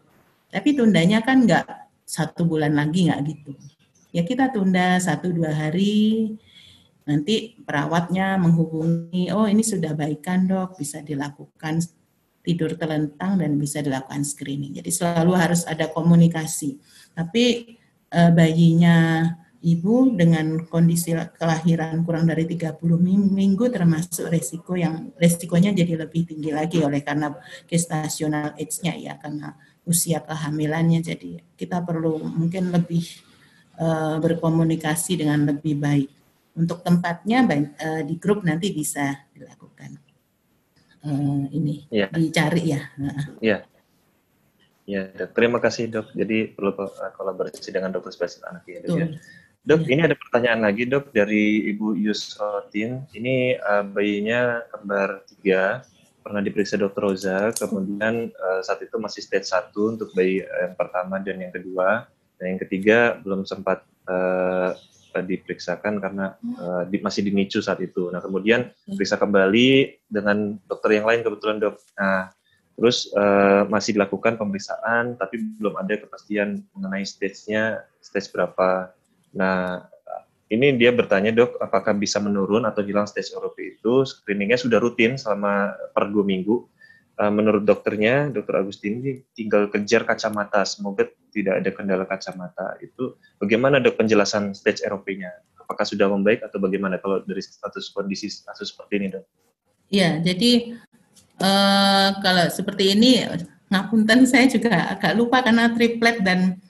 Tapi tundanya kan nggak 1 bulan lagi, nggak gitu. Ya kita tunda 1-2 hari, nanti perawatnya menghubungi, oh ini sudah baikan dok, bisa dilakukan tidur telentang dan bisa dilakukan screening. Jadi selalu harus ada komunikasi. Tapi bayinya ibu dengan kondisi kelahiran kurang dari 30 minggu termasuk resikonya jadi lebih tinggi lagi oleh karena gestational age-nya ya, karena usia kehamilannya. Jadi kita perlu mungkin lebih berkomunikasi dengan lebih baik. Untuk tempatnya di grup nanti bisa dilakukan. Dicari ya. Iya. Ya, dok. Terima kasih dok. Jadi perlu kolaborasi dengan dokter spesialis anak ya, dok. Ya. Dok, ini ada pertanyaan lagi dok dari Ibu Yusrotin. Ini bayinya kembar 3, pernah diperiksa dokter Roza, kemudian saat itu masih stage 1 untuk bayi yang pertama dan yang kedua, dan yang ketiga belum sempat diperiksakan karena masih di NICU saat itu. Nah, kemudian periksa kembali dengan dokter yang lain kebetulan dok. Nah, terus masih dilakukan pemeriksaan, tapi belum ada kepastian mengenai stage-nya, stage berapa. Nah, ini dia bertanya dok, apakah bisa menurun atau hilang stage ROP itu? Screeningnya sudah rutin selama per 2 minggu. Menurut dokternya, Dokter Agustin, tinggal kejar kacamata. Semoga tidak ada kendala kacamata. Itu bagaimana dok penjelasan stage ROP-nya? Apakah sudah membaik atau bagaimana kalau dari status kondisi kasus seperti ini dok? Ya, jadi kalau seperti ini, ngapunten saya juga agak lupa karena triplet dan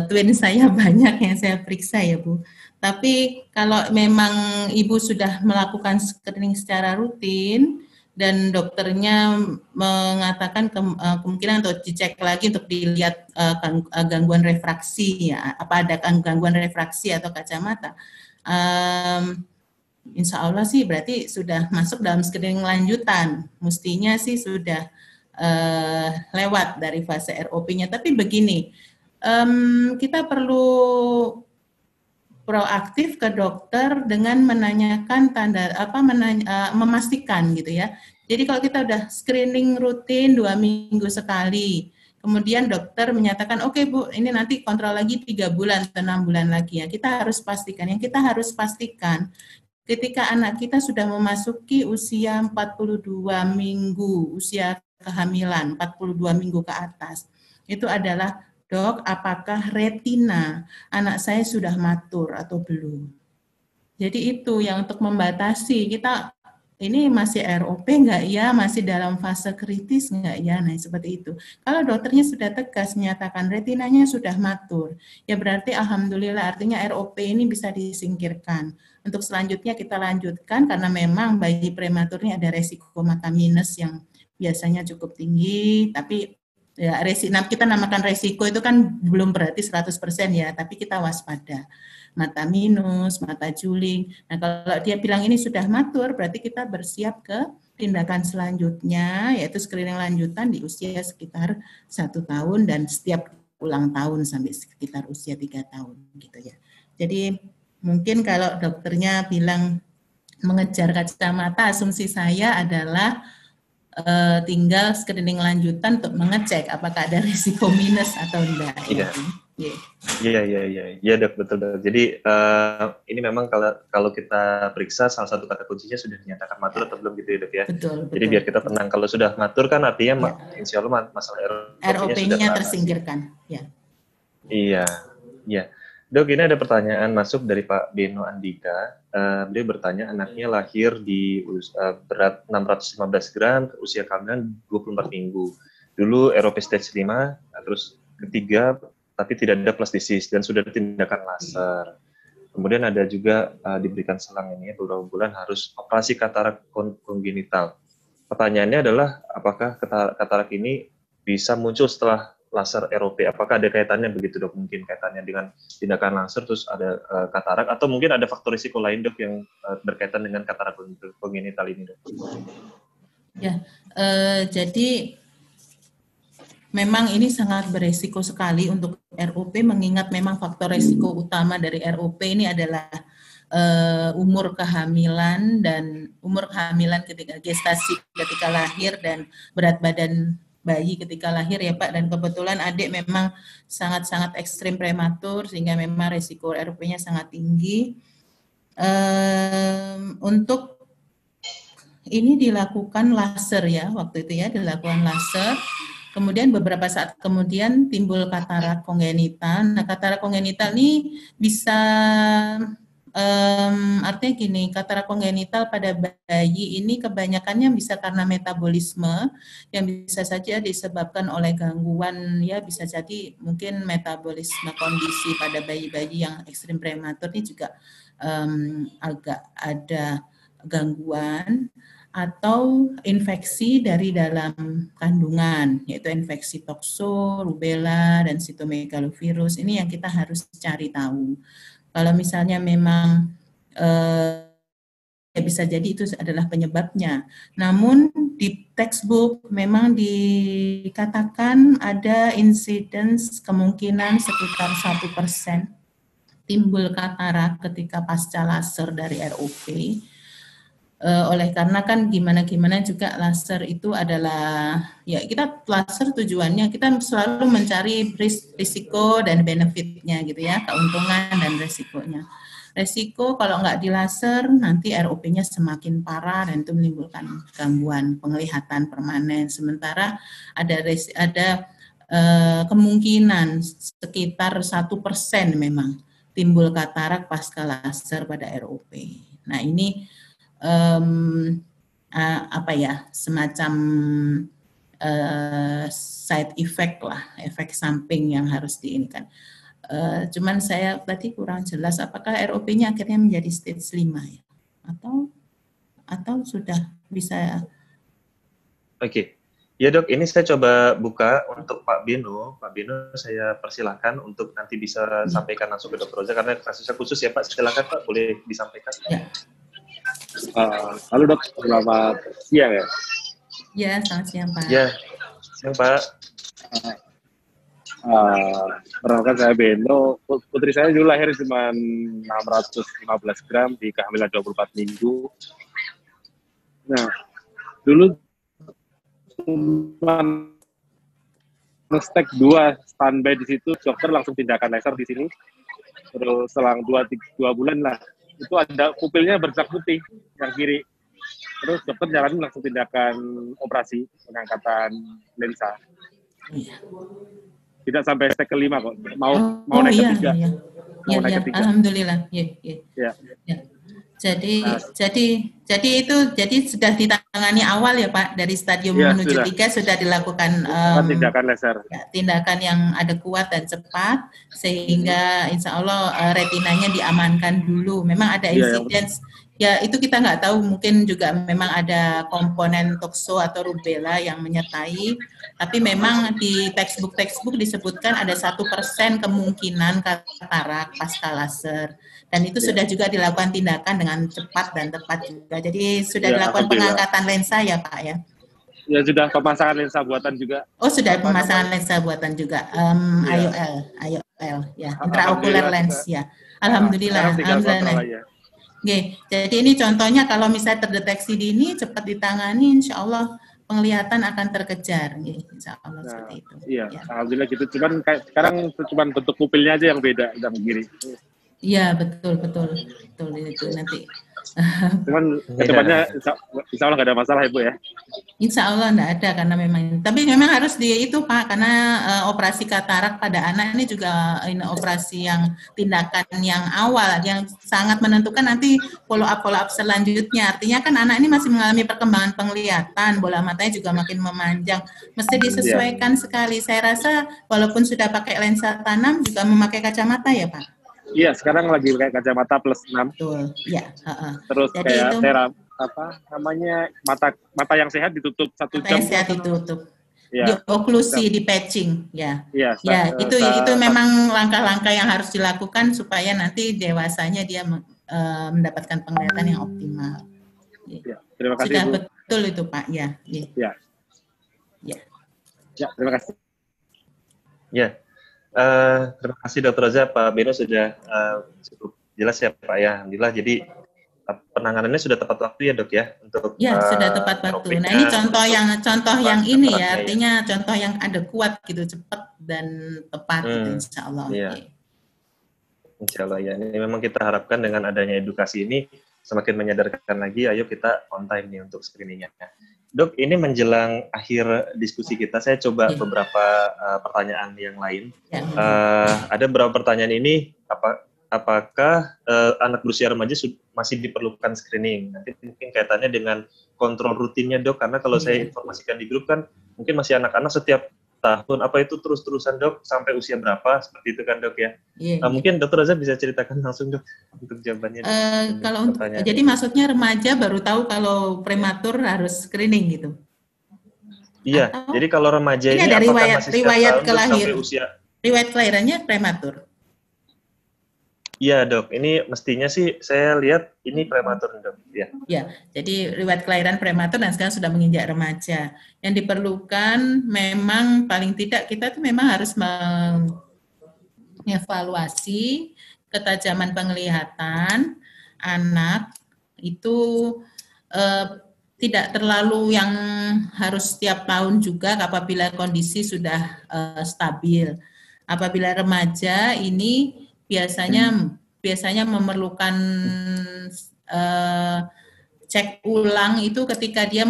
twin saya banyak yang saya periksa ya Bu. Tapi kalau memang Ibu sudah melakukan screening secara rutin dan dokternya mengatakan kemungkinan untuk dicek lagi untuk dilihat gangguan refraksi ya, apa ada gangguan refraksi atau kacamata. Insya Allah sih berarti sudah masuk dalam screening lanjutan. Mestinya sih sudah lewat dari fase ROP-nya. Tapi begini, kita perlu proaktif ke dokter dengan menanyakan memastikan gitu ya. Jadi kalau kita udah screening rutin 2 minggu sekali, kemudian dokter menyatakan, oke Bu, ini nanti kontrol lagi 3 bulan atau 6 bulan lagi ya. Kita harus pastikan, yang kita harus pastikan ketika anak kita sudah memasuki usia 42 minggu, usia kehamilan 42 minggu ke atas, itu adalah, dok, apakah retina anak saya sudah matur atau belum? Jadi itu yang untuk membatasi, kita ini masih ROP enggak ya, masih dalam fase kritis enggak ya, nah seperti itu. Kalau dokternya sudah tegas menyatakan retinanya sudah matur, ya berarti alhamdulillah artinya ROP ini bisa disingkirkan. Untuk selanjutnya kita lanjutkan karena memang bayi prematur ini ada resiko mata minus yang biasanya cukup tinggi, tapi ya kita namakan resiko itu kan belum berarti 100% ya, tapi kita waspada. Mata minus, mata juling. Nah, kalau dia bilang ini sudah matur, berarti kita bersiap ke tindakan selanjutnya, yaitu screening lanjutan di usia sekitar 1 tahun dan setiap ulang tahun sampai sekitar usia 3 tahun gitu ya. Jadi mungkin kalau dokternya bilang mengejar kacamata, asumsi saya adalah tinggal screening lanjutan untuk mengecek apakah ada risiko minus atau enggak. Iya dok, betul dok. Jadi ini memang kalau kita periksa salah satu kata kuncinya sudah dinyatakan matur atau belum gitu ya dok ya. Betul. Jadi biar kita tenang, kalau sudah matur kan artinya insya Allah masalah ROP-nya tersingkirkan. Ya. Iya. Dok, ini ada pertanyaan masuk dari Pak Beno Andika. Dia bertanya, anaknya lahir di berat 615 gram, usia kehamilan 24 minggu. Dulu ROP stage 5, terus ketiga, tapi tidak ada plastisis dan sudah tindakan laser. Kemudian ada juga diberikan selang ini beberapa bulan harus operasi katarak kongenital. Pertanyaannya adalah, apakah katarak ini bisa muncul setelah laser ROP? Apakah ada kaitannya begitu dok? Mungkin kaitannya dengan tindakan laser terus ada katarak atau mungkin ada faktor risiko lain dok yang berkaitan dengan katarak kongenital ini dok? Ya, jadi memang ini sangat beresiko sekali untuk ROP, mengingat memang faktor resiko utama dari ROP ini adalah umur kehamilan ketika gestasi ketika lahir dan berat badan bayi ketika lahir ya Pak, dan kebetulan adik memang sangat-sangat ekstrim prematur sehingga memang resiko ROP-nya sangat tinggi. Untuk ini dilakukan laser ya, waktu itu ya dilakukan laser. Kemudian beberapa saat kemudian timbul katarak kongenital. Nah, katarak kongenital ini bisa artinya gini, katarak kongenital pada bayi ini kebanyakannya bisa karena metabolisme yang bisa saja disebabkan oleh gangguan, ya bisa jadi mungkin metabolisme kondisi pada bayi-bayi yang ekstrim prematur ini juga agak ada gangguan, atau infeksi dari dalam kandungan, yaitu infeksi tokso, rubella, dan sitomegalovirus. Ini yang kita harus cari tahu. Kalau misalnya memang ya bisa jadi itu adalah penyebabnya. Namun di textbook memang dikatakan ada incidence kemungkinan sekitar 1% timbul katarak ketika pasca laser dari ROP. Oleh karena kan gimana juga laser itu adalah, ya kita laser tujuannya kita selalu mencari risiko dan benefitnya gitu ya, keuntungan dan risikonya. Resiko kalau nggak di laser nanti ROP-nya semakin parah dan itu menimbulkan gangguan penglihatan permanen. Sementara ada kemungkinan sekitar 1% memang timbul katarak pasca laser pada ROP. Nah ini semacam side effect lah, efek samping yang harus diinikan. Cuman saya tadi kurang jelas apakah ROP-nya akhirnya menjadi stage 5 ya, atau sudah bisa. Oke. Ya dok, ini saya coba buka untuk Pak Beno. Pak Beno saya persilahkan untuk nanti bisa sampaikan langsung ke Dr. Roza karena kasusnya khusus ya Pak. Silakan Pak, boleh disampaikan. Ya. Halo dok, selamat siang ya. Ya, selamat siang Pak. Ya, siang Pak. Perkenalkan saya Beno, putri saya dulu lahir cuma 615 gram di kehamilan 24 minggu. Nah, dulu cuma stek 2 standby di situ, dokter langsung tindakan laser di sini. Terus selang 2 bulan lah, itu ada pupilnya bercak putih yang kiri. Terus dokter jalanin langsung tindakan operasi pengangkatan lensa. Tidak sampai stek ke-5 kok. Mau naik ke-3. Mau naik ke-3. Alhamdulillah. Ya. Jadi sudah ditangani awal ya Pak, dari stadium menuju 3 sudah dilakukan tindakan laser. Ya, tindakan yang adekuat dan cepat sehingga insya Allah retinanya diamankan dulu. Memang ada incidence, ya itu kita nggak tahu, mungkin juga memang ada komponen tokso atau rubella yang menyertai. Tapi memang di textbook disebutkan ada 1% kemungkinan katarak pasca laser. Dan itu sudah juga dilakukan tindakan dengan cepat dan tepat juga. Jadi sudah dilakukan pengangkatan lensa ya Pak ya? Ya sudah pemasangan lensa buatan juga. Oh sudah pemasangan lensa buatan juga. IOL ya, intraocular lens ya. Alhamdulillah. Alhamdulillah. Oke, jadi ini contohnya kalau misalnya terdeteksi dini, cepat ditangani, insya Allah penglihatan akan terkejar. Insya Allah seperti itu. Iya, ya. Alhamdulillah gitu. Cuman sekarang cuma bentuk pupilnya aja yang beda, yang kiri. Iya betul itu nanti. Cuman kedepannya insya Allah nggak ada masalah Ibu ya. Insya Allah nggak ada karena memang. Tapi memang harus itu Pak, karena operasi katarak pada anak ini juga operasi yang tindakan yang awal yang sangat menentukan nanti follow up selanjutnya. Artinya kan anak ini masih mengalami perkembangan penglihatan, bola matanya juga makin memanjang. Mesti disesuaikan sekali. Saya rasa walaupun sudah pakai lensa tanam juga memakai kacamata ya Pak. Iya, sekarang lagi pakai kacamata plus 6. Betul, ya. Terus jadi kayak mata yang sehat ditutup 1 jam. Mata yang sehat ditutup. Ya, dioklusi, di patching, ya. ya, Ya, itu memang langkah-langkah yang harus dilakukan supaya nanti dewasanya dia mendapatkan penglihatan yang optimal. ya, terima kasih Sudah Bu. betul itu Pak, ya. Ya. Ya. Ya, terima kasih. Ya, terima kasih Dr. Roza, Pak Beno sudah cukup jelas ya Pak ya. Alhamdulillah, jadi penanganannya sudah tepat waktu ya Dok ya untuk ya sudah tepat waktu. Nah ini contoh yang ini ya, artinya contoh yang ada kuat gitu, cepat dan tepat gitu, Insya Allah. Iya. Insya Allah ya. Ini memang kita harapkan dengan adanya edukasi ini semakin menyadarkan lagi, ayo kita on time nih untuk screeningnya. Dok, ini menjelang akhir diskusi kita, saya coba beberapa pertanyaan yang lain. Ada beberapa pertanyaan ini, apakah anak berusia remaja masih diperlukan screening? Nanti mungkin kaitannya dengan kontrol rutinnya Dok, karena kalau saya informasikan di grup kan mungkin masih anak-anak setiap tahun, apa itu terus-terusan Dok, sampai usia berapa, seperti itu kan Dok ya? Mungkin Dr. Roza bisa ceritakan langsung Dok, untuk jawabannya. Kalau jadi maksudnya remaja baru tahu kalau prematur harus screening gitu? Iya, jadi kalau remaja ini ada apakah masih riwayat sampai usia? Riwayat kelahirannya prematur? Iya Dok, ini mestinya sih saya lihat ini prematur Dok. Ya, jadi riwayat kelahiran prematur dan sekarang sudah menginjak remaja. Yang diperlukan memang paling tidak kita tuh memang harus mengevaluasi ketajaman penglihatan anak itu tidak terlalu yang harus setiap tahun juga apabila kondisi sudah stabil. Apabila remaja ini biasanya memerlukan cek ulang itu ketika dia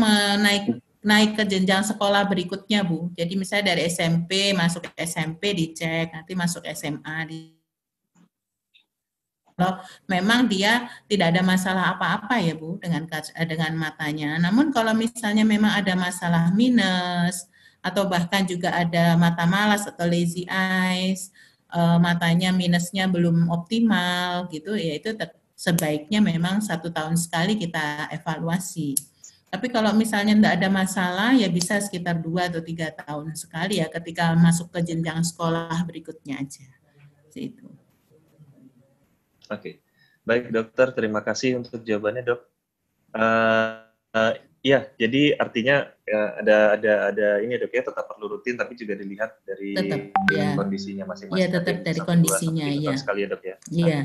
naik ke jenjang sekolah berikutnya Bu. Jadi misalnya dari SMP masuk SMP dicek, nanti masuk SMA kalau memang dia tidak ada masalah apa-apa ya Bu dengan matanya. Namun kalau misalnya memang ada masalah minus atau bahkan juga ada mata malas atau lazy eyes, matanya minusnya belum optimal gitu, ya itu sebaiknya memang 1 tahun sekali kita evaluasi. Tapi kalau misalnya tidak ada masalah, ya bisa sekitar 2 atau 3 tahun sekali ya ketika masuk ke jenjang sekolah berikutnya aja. Itu. Oke, baik dokter, terima kasih untuk jawabannya Dok. Ya, jadi artinya ada ini Dok ya, tetap perlu rutin tapi juga dilihat dari kondisinya masing-masing. Iya, tetap dari kondisinya ya. Sekali ya Dok ya. Iya.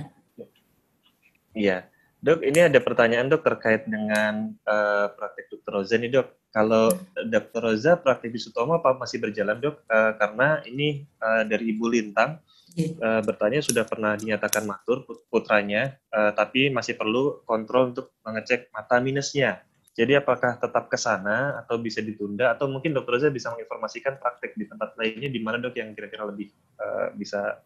Iya. Dok, ini ada pertanyaan Dok terkait dengan praktek Dr. Roza nih Dok. Kalau Dr. Roza praktek di Sutomo apa masih berjalan Dok? Karena ini dari Ibu Lintang bertanya sudah pernah dinyatakan matur putranya, tapi masih perlu kontrol untuk mengecek mata minusnya. Jadi apakah tetap ke sana atau bisa ditunda atau mungkin Dr. Roza bisa menginformasikan praktek di tempat lainnya di mana Dok yang kira-kira lebih bisa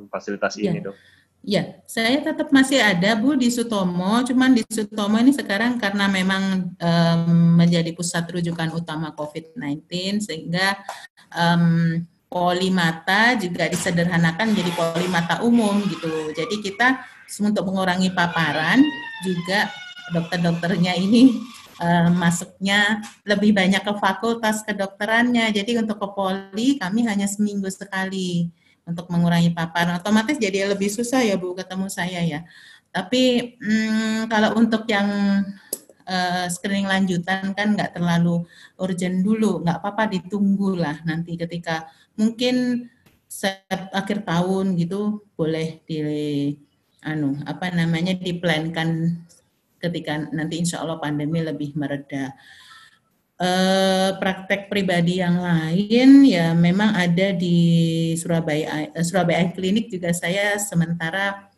fasilitasi ini Dok? Ya, saya tetap masih ada Bu di Sutomo, cuman di Sutomo ini sekarang karena memang menjadi pusat rujukan utama COVID-19 sehingga poli mata juga disederhanakan menjadi poli mata umum gitu. Jadi kita untuk mengurangi paparan juga dokter-dokternya ini masuknya lebih banyak ke fakultas kedokterannya. Jadi untuk ke poli kami hanya seminggu sekali untuk mengurangi paparan. Otomatis jadi lebih susah ya Bu ketemu saya ya. Tapi kalau untuk yang screening lanjutan kan nggak terlalu urgent dulu, nggak apa-apa ditunggu lah nanti ketika mungkin akhir tahun gitu boleh diplankan ketika nanti insya Allah pandemi lebih mereda. Praktek pribadi yang lain ya memang ada di Surabaya Klinik juga saya sementara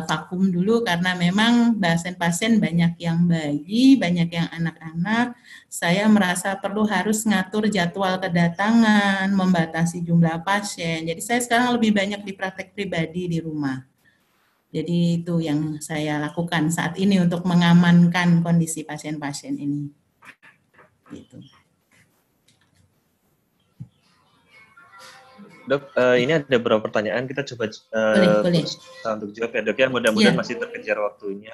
vakum dulu karena memang pasien banyak yang bayi, banyak yang anak-anak. Saya merasa perlu harus ngatur jadwal kedatangan, membatasi jumlah pasien. Jadi saya sekarang lebih banyak di praktek pribadi di rumah. Jadi itu yang saya lakukan saat ini untuk mengamankan kondisi pasien-pasien ini. Gitu. Dok, ini ada beberapa pertanyaan, kita coba Boleh. untuk jawab ya dok ya, mudah-mudahan masih terkejar waktunya.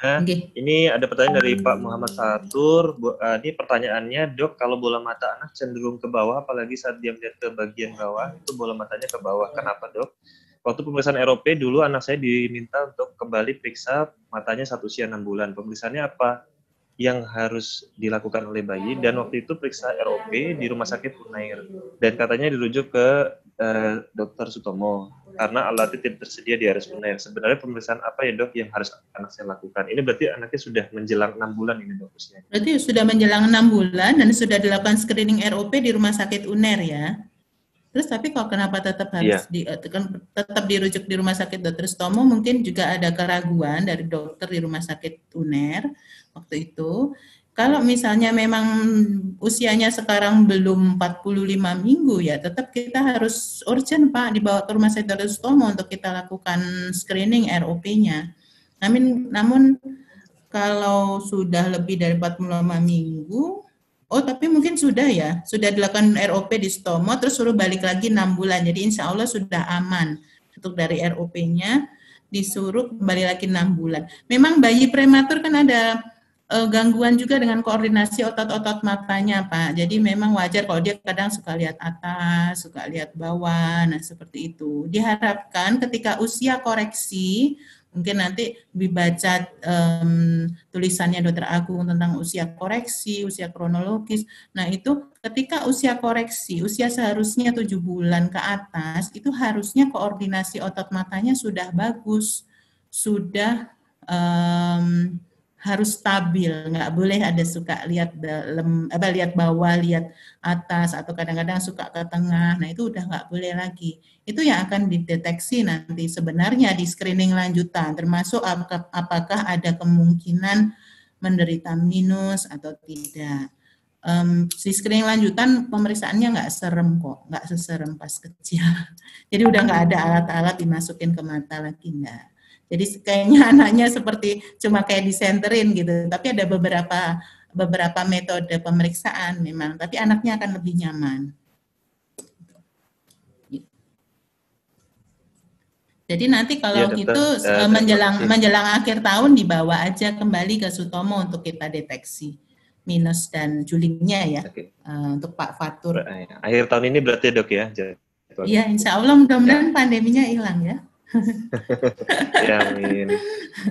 Ini ada pertanyaan dari Pak Muhammad Fatur. Ini pertanyaannya, dok, kalau bola mata anak cenderung ke bawah, apalagi saat dia melihat ke bagian bawah, itu bola matanya ke bawah. Kenapa dok? Waktu pemeriksaan ROP dulu anak saya diminta untuk kembali periksa matanya saat usia 6 bulan. Pemeriksaannya apa yang harus dilakukan oleh bayi, dan waktu itu periksa ROP di Rumah Sakit Unair, dan katanya dirujuk ke Dr. Sutomo karena alatnya tidak tersedia di RS Unair. Sebenarnya pemeriksaan apa ya dok yang harus anak saya lakukan? Ini berarti anaknya sudah menjelang 6 bulan ini dok usianya. Berarti sudah menjelang 6 bulan dan sudah dilakukan screening ROP di Rumah Sakit Unair ya. Terus tapi kalau kenapa tetap harus tetap dirujuk di Rumah Sakit Dr. Sutomo? Mungkin juga ada keraguan dari dokter di Rumah Sakit Unair waktu itu. Kalau misalnya memang usianya sekarang belum 45 minggu ya, tetap kita harus urgent Pak dibawa ke Rumah Sakit Dr. Sutomo untuk kita lakukan screening ROP-nya. Namun kalau sudah lebih dari 45 minggu, tapi mungkin sudah dilakukan ROP di Sutomo, terus suruh balik lagi 6 bulan. Jadi insya Allah sudah aman untuk dari ROP-nya, disuruh kembali lagi 6 bulan. Memang bayi prematur kan ada gangguan juga dengan koordinasi otot-otot matanya Pak. Jadi memang wajar kalau dia kadang suka lihat atas, suka lihat bawah, nah seperti itu. Diharapkan ketika usia koreksi, mungkin nanti dibaca tulisannya Dr. Agung tentang usia koreksi, usia kronologis. Nah itu ketika usia koreksi, usia seharusnya 7 bulan ke atas, itu harusnya koordinasi otot matanya sudah bagus, sudah harus stabil, nggak boleh ada suka lihat lihat bawah, lihat atas, atau kadang-kadang suka ke tengah. Nah itu udah nggak boleh lagi. Itu yang akan dideteksi nanti sebenarnya di screening lanjutan, termasuk apakah ada kemungkinan menderita minus atau tidak. Di screening lanjutan pemeriksaannya nggak serem kok, nggak seserem pas kecil. Jadi udah nggak ada alat-alat dimasukin ke mata lagi, enggak. Jadi kayaknya anaknya seperti cuma kayak disenterin gitu, tapi ada beberapa metode pemeriksaan memang, tapi anaknya akan lebih nyaman. Jadi nanti kalau menjelang akhir tahun dibawa aja kembali ke Sutomo untuk kita deteksi minus dan julingnya ya, untuk Pak Fatur. Akhir tahun ini berarti dok ya? Iya, insya Allah mudah-mudahan pandeminya hilang ya. Ya, amin.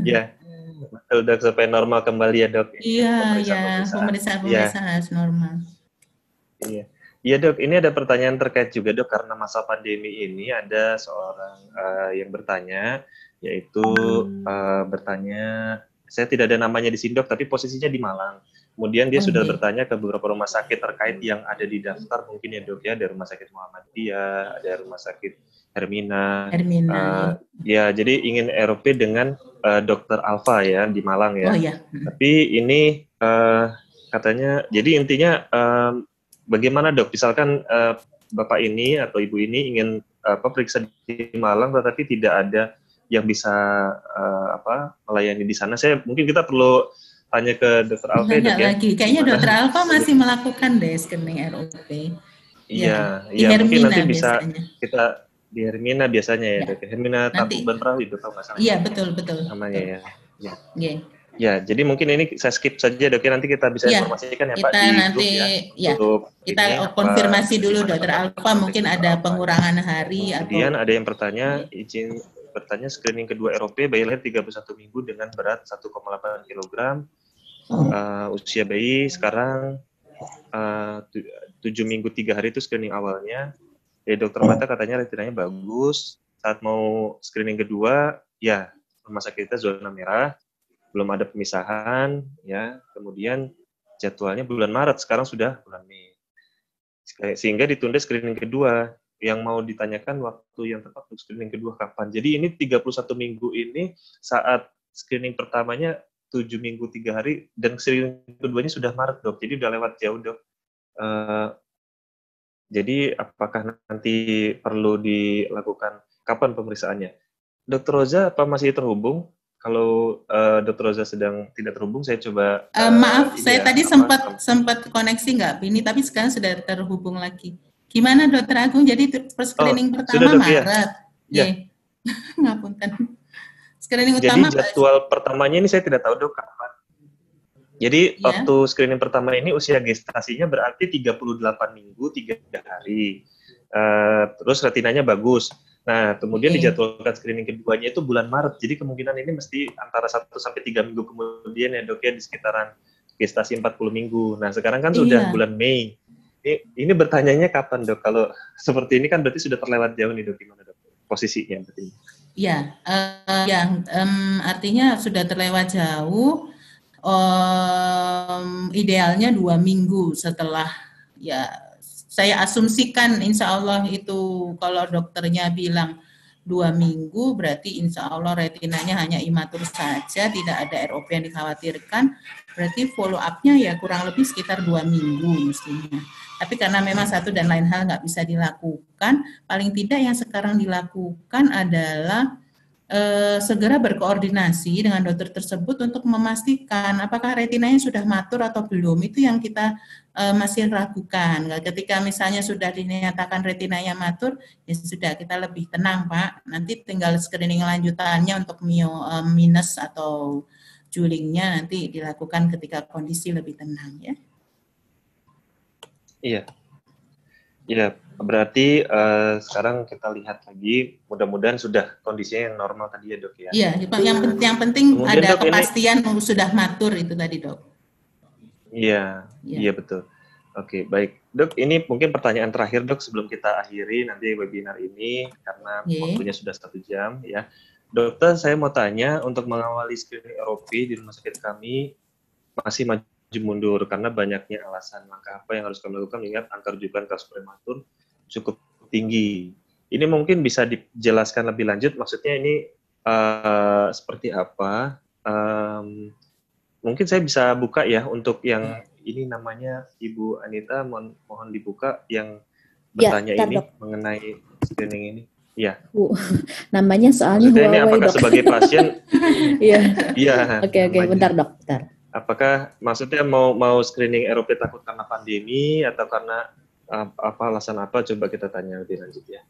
Ya, betul dok, supaya normal kembali ya dok. Iya, pemeriksaan harus normal. Iya dok, ini ada pertanyaan terkait juga dok, karena masa pandemi ini ada seorang yang bertanya, yaitu bertanya, saya tidak ada namanya di sini dok, tapi posisinya di Malang. Kemudian dia sudah bertanya ke beberapa rumah sakit terkait yang ada di daftar mungkin ya dok ya, ada Rumah Sakit Muhammadiyah, ada Rumah Sakit Hermina. Ya, jadi ingin ROP dengan Dr. Alfa ya di Malang ya. Tapi ini katanya, jadi intinya bagaimana dok? Misalkan bapak ini atau ibu ini ingin periksa di Malang, tetapi tidak ada yang bisa melayani di sana. Mungkin kita perlu tanya ke Dr. Alfa ya. Kayaknya Dr. Alfa masih melakukan deh screening ROP. Iya, mungkin nanti bisa kita di Hermina biasanya ya, dok. Hermina Tangkuban Perahu itu kalau nggak salah. Iya, betul. Namanya ya. Ya, jadi mungkin ini saya skip saja dok, nanti kita bisa informasikan ya Pak di nanti, grup ya. Kita konfirmasi dulu Dr. Alfa, mungkin ada pengurangan hari. Kemudian ada yang bertanya, izin bertanya screening kedua ROP, bayi lahir 31 minggu dengan berat 1,8 kg. Usia bayi sekarang 7 minggu 3 hari itu screening awalnya. Dokter mata katanya retinanya bagus. Saat mau screening kedua, ya rumah sakit kita zona merah, belum ada pemisahan, ya. Kemudian jadwalnya bulan Maret, sekarang sudah bulan Mei. Sehingga ditunda screening kedua. Yang mau ditanyakan waktu yang tepat untuk screening kedua kapan. Jadi ini 31 minggu ini saat screening pertamanya 7 minggu 3 hari, dan screening keduanya sudah Maret dok. Jadi udah lewat jauh dok. Jadi apakah nanti perlu dilakukan kapan pemeriksaannya? Dr. Roza apa masih terhubung? Kalau Dr. Roza sedang tidak terhubung, saya coba. Maaf, saya tadi sempat koneksi nggak ini, tapi sekarang sudah terhubung lagi. Gimana Dokter Agung? Jadi screening pertama sudah, Dok, ya? Maret. Ya. Ngapunten. Screening Jadi utama jadwal pertamanya ini saya tidak tahu Dok kapan. Jadi Ya. waktu screening pertama ini usia gestasinya berarti 38 minggu 3 hari. Terus retinanya bagus. Nah, kemudian Oke. dijadwalkan screening keduanya itu bulan Maret. Jadi kemungkinan ini mesti antara 1 sampai 3 minggu kemudian ya Dok ya, di sekitaran gestasi 40 minggu. Nah, sekarang kan sudah Iya. bulan Mei. Ini bertanyanya kapan Dok? Kalau seperti ini kan berarti sudah terlewat jauh nih Dok, gimana Dok posisinya berarti? Ya, artinya sudah terlewat jauh. Idealnya 2 minggu setelah, ya saya asumsikan insya Allah itu kalau dokternya bilang 2 minggu berarti insya Allah retinanya hanya imatur saja, tidak ada ROP yang dikhawatirkan, berarti follow up-nya ya kurang lebih sekitar 2 minggu mestinya. Tapi karena memang satu dan lain hal nggak bisa dilakukan, paling tidak yang sekarang dilakukan adalah segera berkoordinasi dengan dokter tersebut untuk memastikan apakah retinanya sudah matur atau belum. Itu yang kita masih ragukan. Ketika misalnya sudah dinyatakan retinanya matur, ya sudah kita lebih tenang Pak. Nanti tinggal screening lanjutannya untuk minus atau julingnya nanti dilakukan ketika kondisi lebih tenang ya. Iya. Iya, berarti sekarang kita lihat lagi, mudah-mudahan sudah kondisinya yang normal tadi ya Dok ya. Iya, yang penting Kemudian, ada Dok, kepastian sudah matur itu tadi Dok. Iya, Iya. iya betul. Oke, baik. Dok, ini mungkin pertanyaan terakhir Dok sebelum kita akhiri nanti webinar ini, karena Iya. waktunya sudah 1 jam ya. Dokter, saya mau tanya, untuk mengawali screening ROP di rumah sakit kami masih maju mundur karena banyaknya alasan. Langkah apa yang harus kami lakukan mengingat angka rujukan kasus prematur cukup tinggi. Ini mungkin bisa dijelaskan lebih lanjut, maksudnya ini seperti apa? Mungkin saya bisa buka ya untuk yang ini namanya Ibu Anita, mohon dibuka yang bertanya Ya, ini Dok. mengenai screening ini. Iya. Bu, namanya soalnya Maksudnya ini Huawei apakah Dok. sebagai pasien? Iya. Iya. Oke, namanya. bentar Dok, bentar. Apakah maksudnya mau screening ROP takut karena pandemi atau karena apa alasan apa? Coba kita tanya lebih lanjut ya.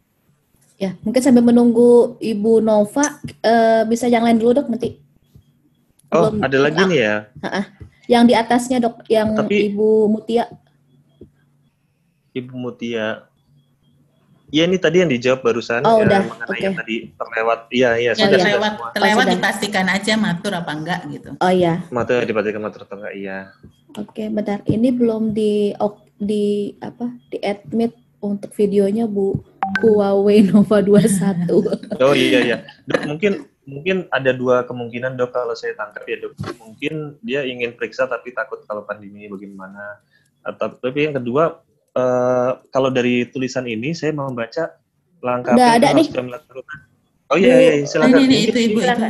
Ya, mungkin sambil menunggu Ibu Nova, bisa yang lain dulu Dok nanti. Oh, Belum- ada lagi nih ya. Yang di atasnya Dok, yang Tapi- Ibu Mutia. Ibu Mutia. Iya, ini tadi yang dijawab barusan Oh, udah. mengenai Oke. yang tadi terlewat. Iya, Ya, sudah terlewat semua. sudah. dipastikan aja matur apa enggak gitu. Oh iya. Mata dipastikan matur atau enggak? Iya. Oke, bentar. Ini belum di admit untuk videonya Bu Huawei Nova 21. Oh iya. Dok, mungkin ada 2 kemungkinan Dok kalau saya tangkap ya Dok. Mungkin dia ingin periksa tapi takut kalau pandemi bagaimana. Atau tapi yang kedua, kalau dari tulisan ini saya mau membaca langkah Udah apa ada yang harus nih. kami lakukan. Oh iya, silakan. Ini itu Ibu itu.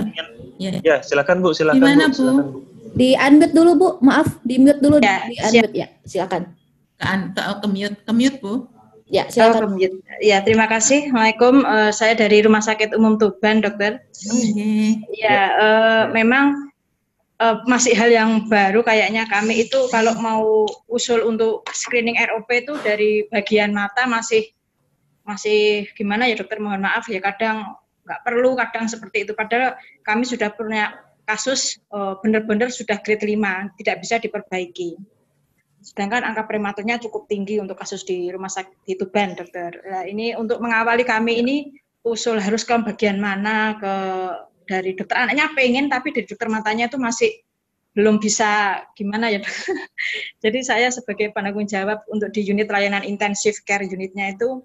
Ya. Ya, silakan Bu, silakan Gimana, Bu. Bu? Silakan, Bu. Di unmute dulu Bu, maaf, di mute dulu. Ya, Di unmute ya, silakan. Ke mute Bu. Ya, Oh, silakan. ya, terima kasih. Assalamualaikum. Saya dari Rumah Sakit Umum Tuban, Dokter. Oke. Ya, memang masih hal yang baru kayaknya kami itu kalau mau usul untuk screening ROP itu dari bagian mata masih gimana ya Dokter, mohon maaf ya, kadang nggak perlu, kadang seperti itu. Padahal kami sudah punya kasus benar-benar sudah grade 5, tidak bisa diperbaiki. Sedangkan angka prematurnya cukup tinggi untuk kasus di rumah sakit di Tuban, Dokter. Nah, ini untuk mengawali kami ini usul harus ke bagian mana, dari dokter anaknya pengen, tapi dari dokter matanya itu masih belum bisa gimana ya. Jadi saya sebagai penanggung jawab untuk di unit layanan intensif care unitnya itu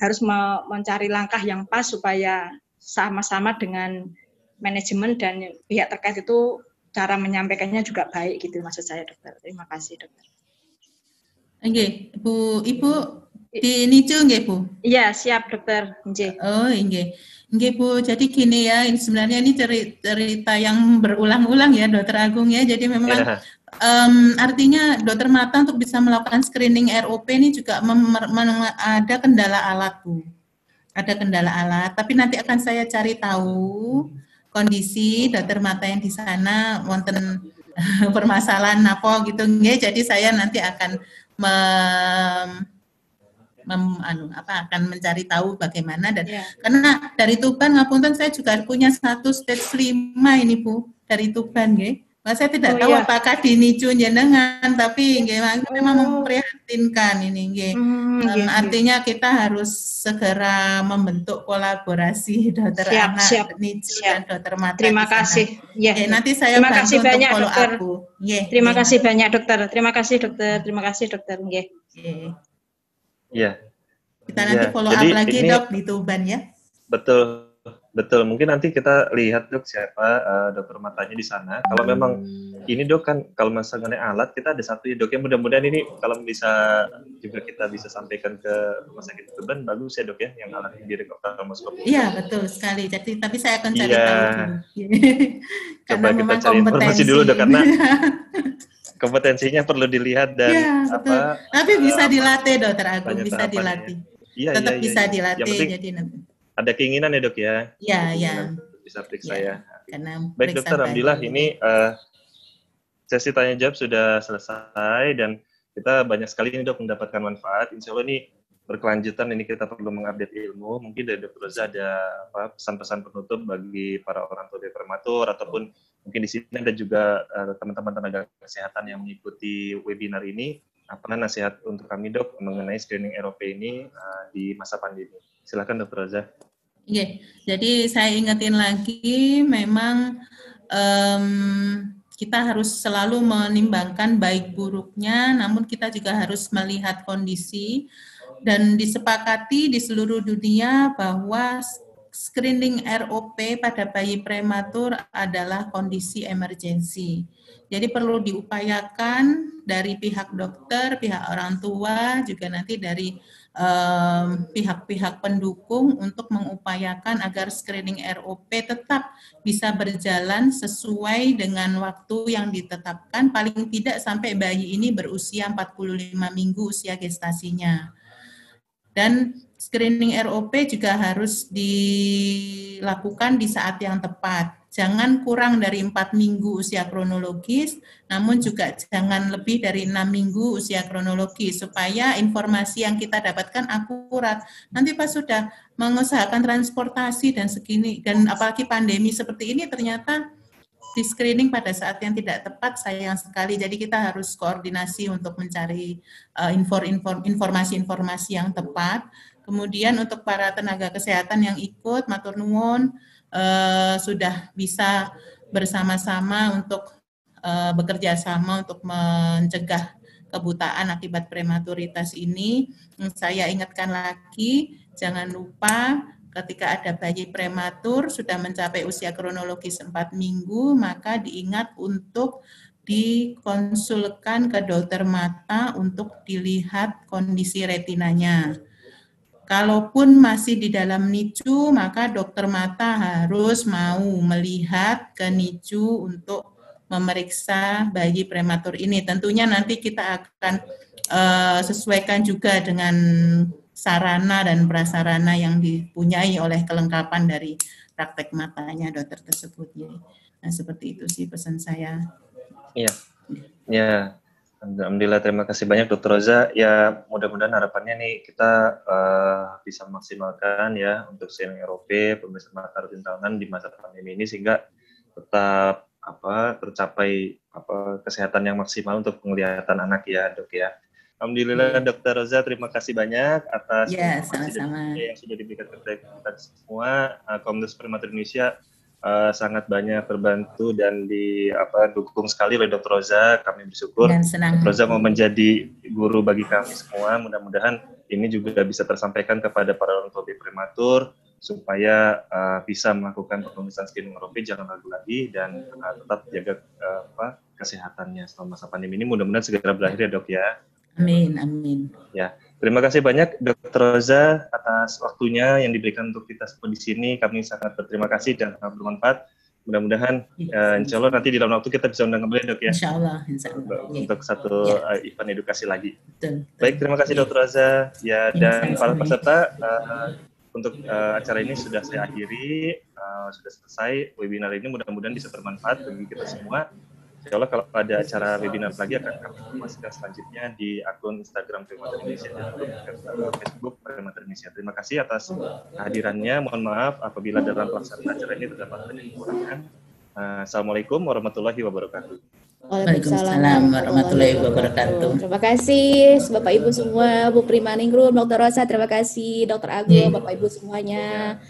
harus mencari langkah yang pas supaya sama-sama dengan manajemen dan pihak terkait itu cara menyampaikannya juga baik gitu, maksud saya Dokter. Terima kasih Dokter. Oke, Ibu di nicu nggih Bu? Iya, siap Dokter. Nggih. Oh, nggih. Nggih Bu, jadi gini ya, ini sebenarnya ini cerita yang berulang-ulang ya Dokter Agung ya. Jadi memang Ya. Artinya dokter mata untuk bisa melakukan screening ROP ini juga ada kendala alat Bu. Ada kendala alat, tapi nanti akan saya cari tahu kondisi dokter mata yang di sana wonten permasalahan apa gitu nggih. Jadi saya nanti akan akan mencari tahu bagaimana dan Ya. karena dari Tuban ngapunten saya juga punya satu stage 5 ini Bu dari Tuban nggih. Mas saya tidak tahu iya. apakah dinicu jenengan tapi nggih memang memprihatinkan ini nggih. Nggih. Artinya kita harus segera membentuk kolaborasi dokter anak, Siap. nicu Siap. dan dokter mata. Terima di sana. kasih. Ya. Oke, nanti saya Terima bantu kasih untuk banyak, follow dokter. up, Bu. Nggih, Terima nggih. kasih banyak dokter. Terima kasih dokter. Terima kasih dokter. Nggih. Oke. Iya. Kita nanti Iya, follow jadi up lagi ini- Dok di Tuban ya. Betul, betul. Mungkin nanti kita lihat Dok siapa dokter matanya di sana. Kalau memang ini Dok kan kalau mengenai alat kita ada satu ya Dok ya, mudah-mudahan ini kalau bisa juga kita bisa sampaikan ke Rumah Sakit Tuban bagus ya Dok ya yang alat direct ophthalmoscopy. Iya betul sekali. Jadi tapi saya akan cari Iya. tahu dulu. Karena Coba kita memang cari informasi kompetensi. dulu Dok karena kompetensinya perlu dilihat dan Iya betul. Tapi bisa dilatih Dokter Agung, banyak bisa tahapannya. dilatih. Iya, Tetap iya, bisa iya. dilatih. Yang penting Jadi nanti. ada keinginan ya Dok ya. Iya, iya. Bisa periksa Iya. ya. Karena Baik periksa Dokter, alhamdulillah bayi. ini sesi tanya jawab sudah selesai dan kita banyak sekali ini Dok mendapatkan manfaat. Insya Allah ini berkelanjutan, ini kita perlu mengupdate ilmu. Mungkin dari Dr. Roza ada pesan-pesan penutup bagi para orang tua bayi prematur ataupun mungkin di sini ada juga teman-teman tenaga kesehatan yang mengikuti webinar ini. Apa nasihat untuk kami Dok mengenai screening ROP ini di masa pandemi? Silakan Dr. Roza. Iya, jadi saya ingetin lagi, memang kita harus selalu menimbangkan baik buruknya, namun kita juga harus melihat kondisi dan disepakati di seluruh dunia bahwa screening ROP pada bayi prematur adalah kondisi emergensi. Jadi perlu diupayakan dari pihak dokter, pihak orang tua, juga nanti dari pihak-pihak pendukung untuk mengupayakan agar screening ROP tetap bisa berjalan sesuai dengan waktu yang ditetapkan, paling tidak sampai bayi ini berusia 45 minggu usia gestasinya. Dan screening ROP juga harus dilakukan di saat yang tepat. Jangan kurang dari 4 minggu usia kronologis, namun juga jangan lebih dari 6 minggu usia kronologis, supaya informasi yang kita dapatkan akurat. Nanti pas sudah mengusahakan transportasi dan segini, dan apalagi pandemi seperti ini ternyata di screening pada saat yang tidak tepat, sayang sekali. Jadi kita harus koordinasi untuk mencari informasi-informasi yang tepat. Kemudian untuk para tenaga kesehatan yang ikut, matur nuwun, sudah bisa bersama-sama untuk bekerja sama untuk mencegah kebutaan akibat prematuritas ini. Saya ingatkan lagi, jangan lupa ketika ada bayi prematur sudah mencapai usia kronologis 4 minggu, maka diingat untuk dikonsulkan ke dokter mata untuk dilihat kondisi retinanya. Kalaupun masih di dalam NICU, maka dokter mata harus mau melihat ke NICU untuk memeriksa bayi prematur ini. Tentunya nanti kita akan sesuaikan juga dengan sarana dan prasarana yang dipunyai oleh kelengkapan dari praktek matanya dokter tersebut. Nah, seperti itu sih pesan saya. Iya, ya. Alhamdulillah, terima kasih banyak Dr. Roza. Ya, mudah-mudahan harapannya nih kita bisa memaksimalkan ya untuk screening ROP, pemeriksaan mata rutin tahunan di masa pandemi ini sehingga tetap tercapai kesehatan yang maksimal untuk penglihatan anak ya, Dok ya. Alhamdulillah, Dr. Roza, terima kasih banyak atas sama-sama yang sudah diberikan kepada kita semua. Komunitas Prematur Indonesia sangat banyak terbantu dan didukung sekali oleh Dr. Roza. Kami bersyukur Dr. Roza mau menjadi guru bagi kami semua. Mudah-mudahan ini juga bisa tersampaikan kepada para orang tua bayi prematur supaya bisa melakukan pemeriksaan screening ROP, jangan ragu lagi dan tetap jaga kesehatannya selama masa pandemi ini. Mudah-mudahan segera berakhir ya Dok ya. Amin, amin. Ya, terima kasih banyak Dr. Roza atas waktunya yang diberikan untuk kita semua di sini. Kami sangat berterima kasih dan sangat bermanfaat. Mudah-mudahan insya Allah nanti di dalam waktu kita bisa undang kembali Dok ya. Insya Allah. Untuk satu event edukasi lagi. Betul. Baik, terima kasih Dr. Roza. Ya, dan para peserta untuk acara ini sudah saya akhiri, sudah selesai webinar ini. Mudah-mudahan bisa bermanfaat bagi kita semua. Insya Allah kalau ada acara webinar lagi akan kami informasikan selanjutnya di akun Instagram Prematur Indonesia dan Facebook Prematur Indonesia. Terima kasih atas kehadirannya. Mohon maaf apabila dalam pelaksanaan acara ini terdapat banyak kekurangan. Assalamualaikum warahmatullahi wabarakatuh. Waalaikumsalam warahmatullahi wabarakatuh. Terima kasih Bapak Ibu semua, Bu Primaningrum, Dr. Rosa, terima kasih Dr. Agung, Bapak Ibu semuanya.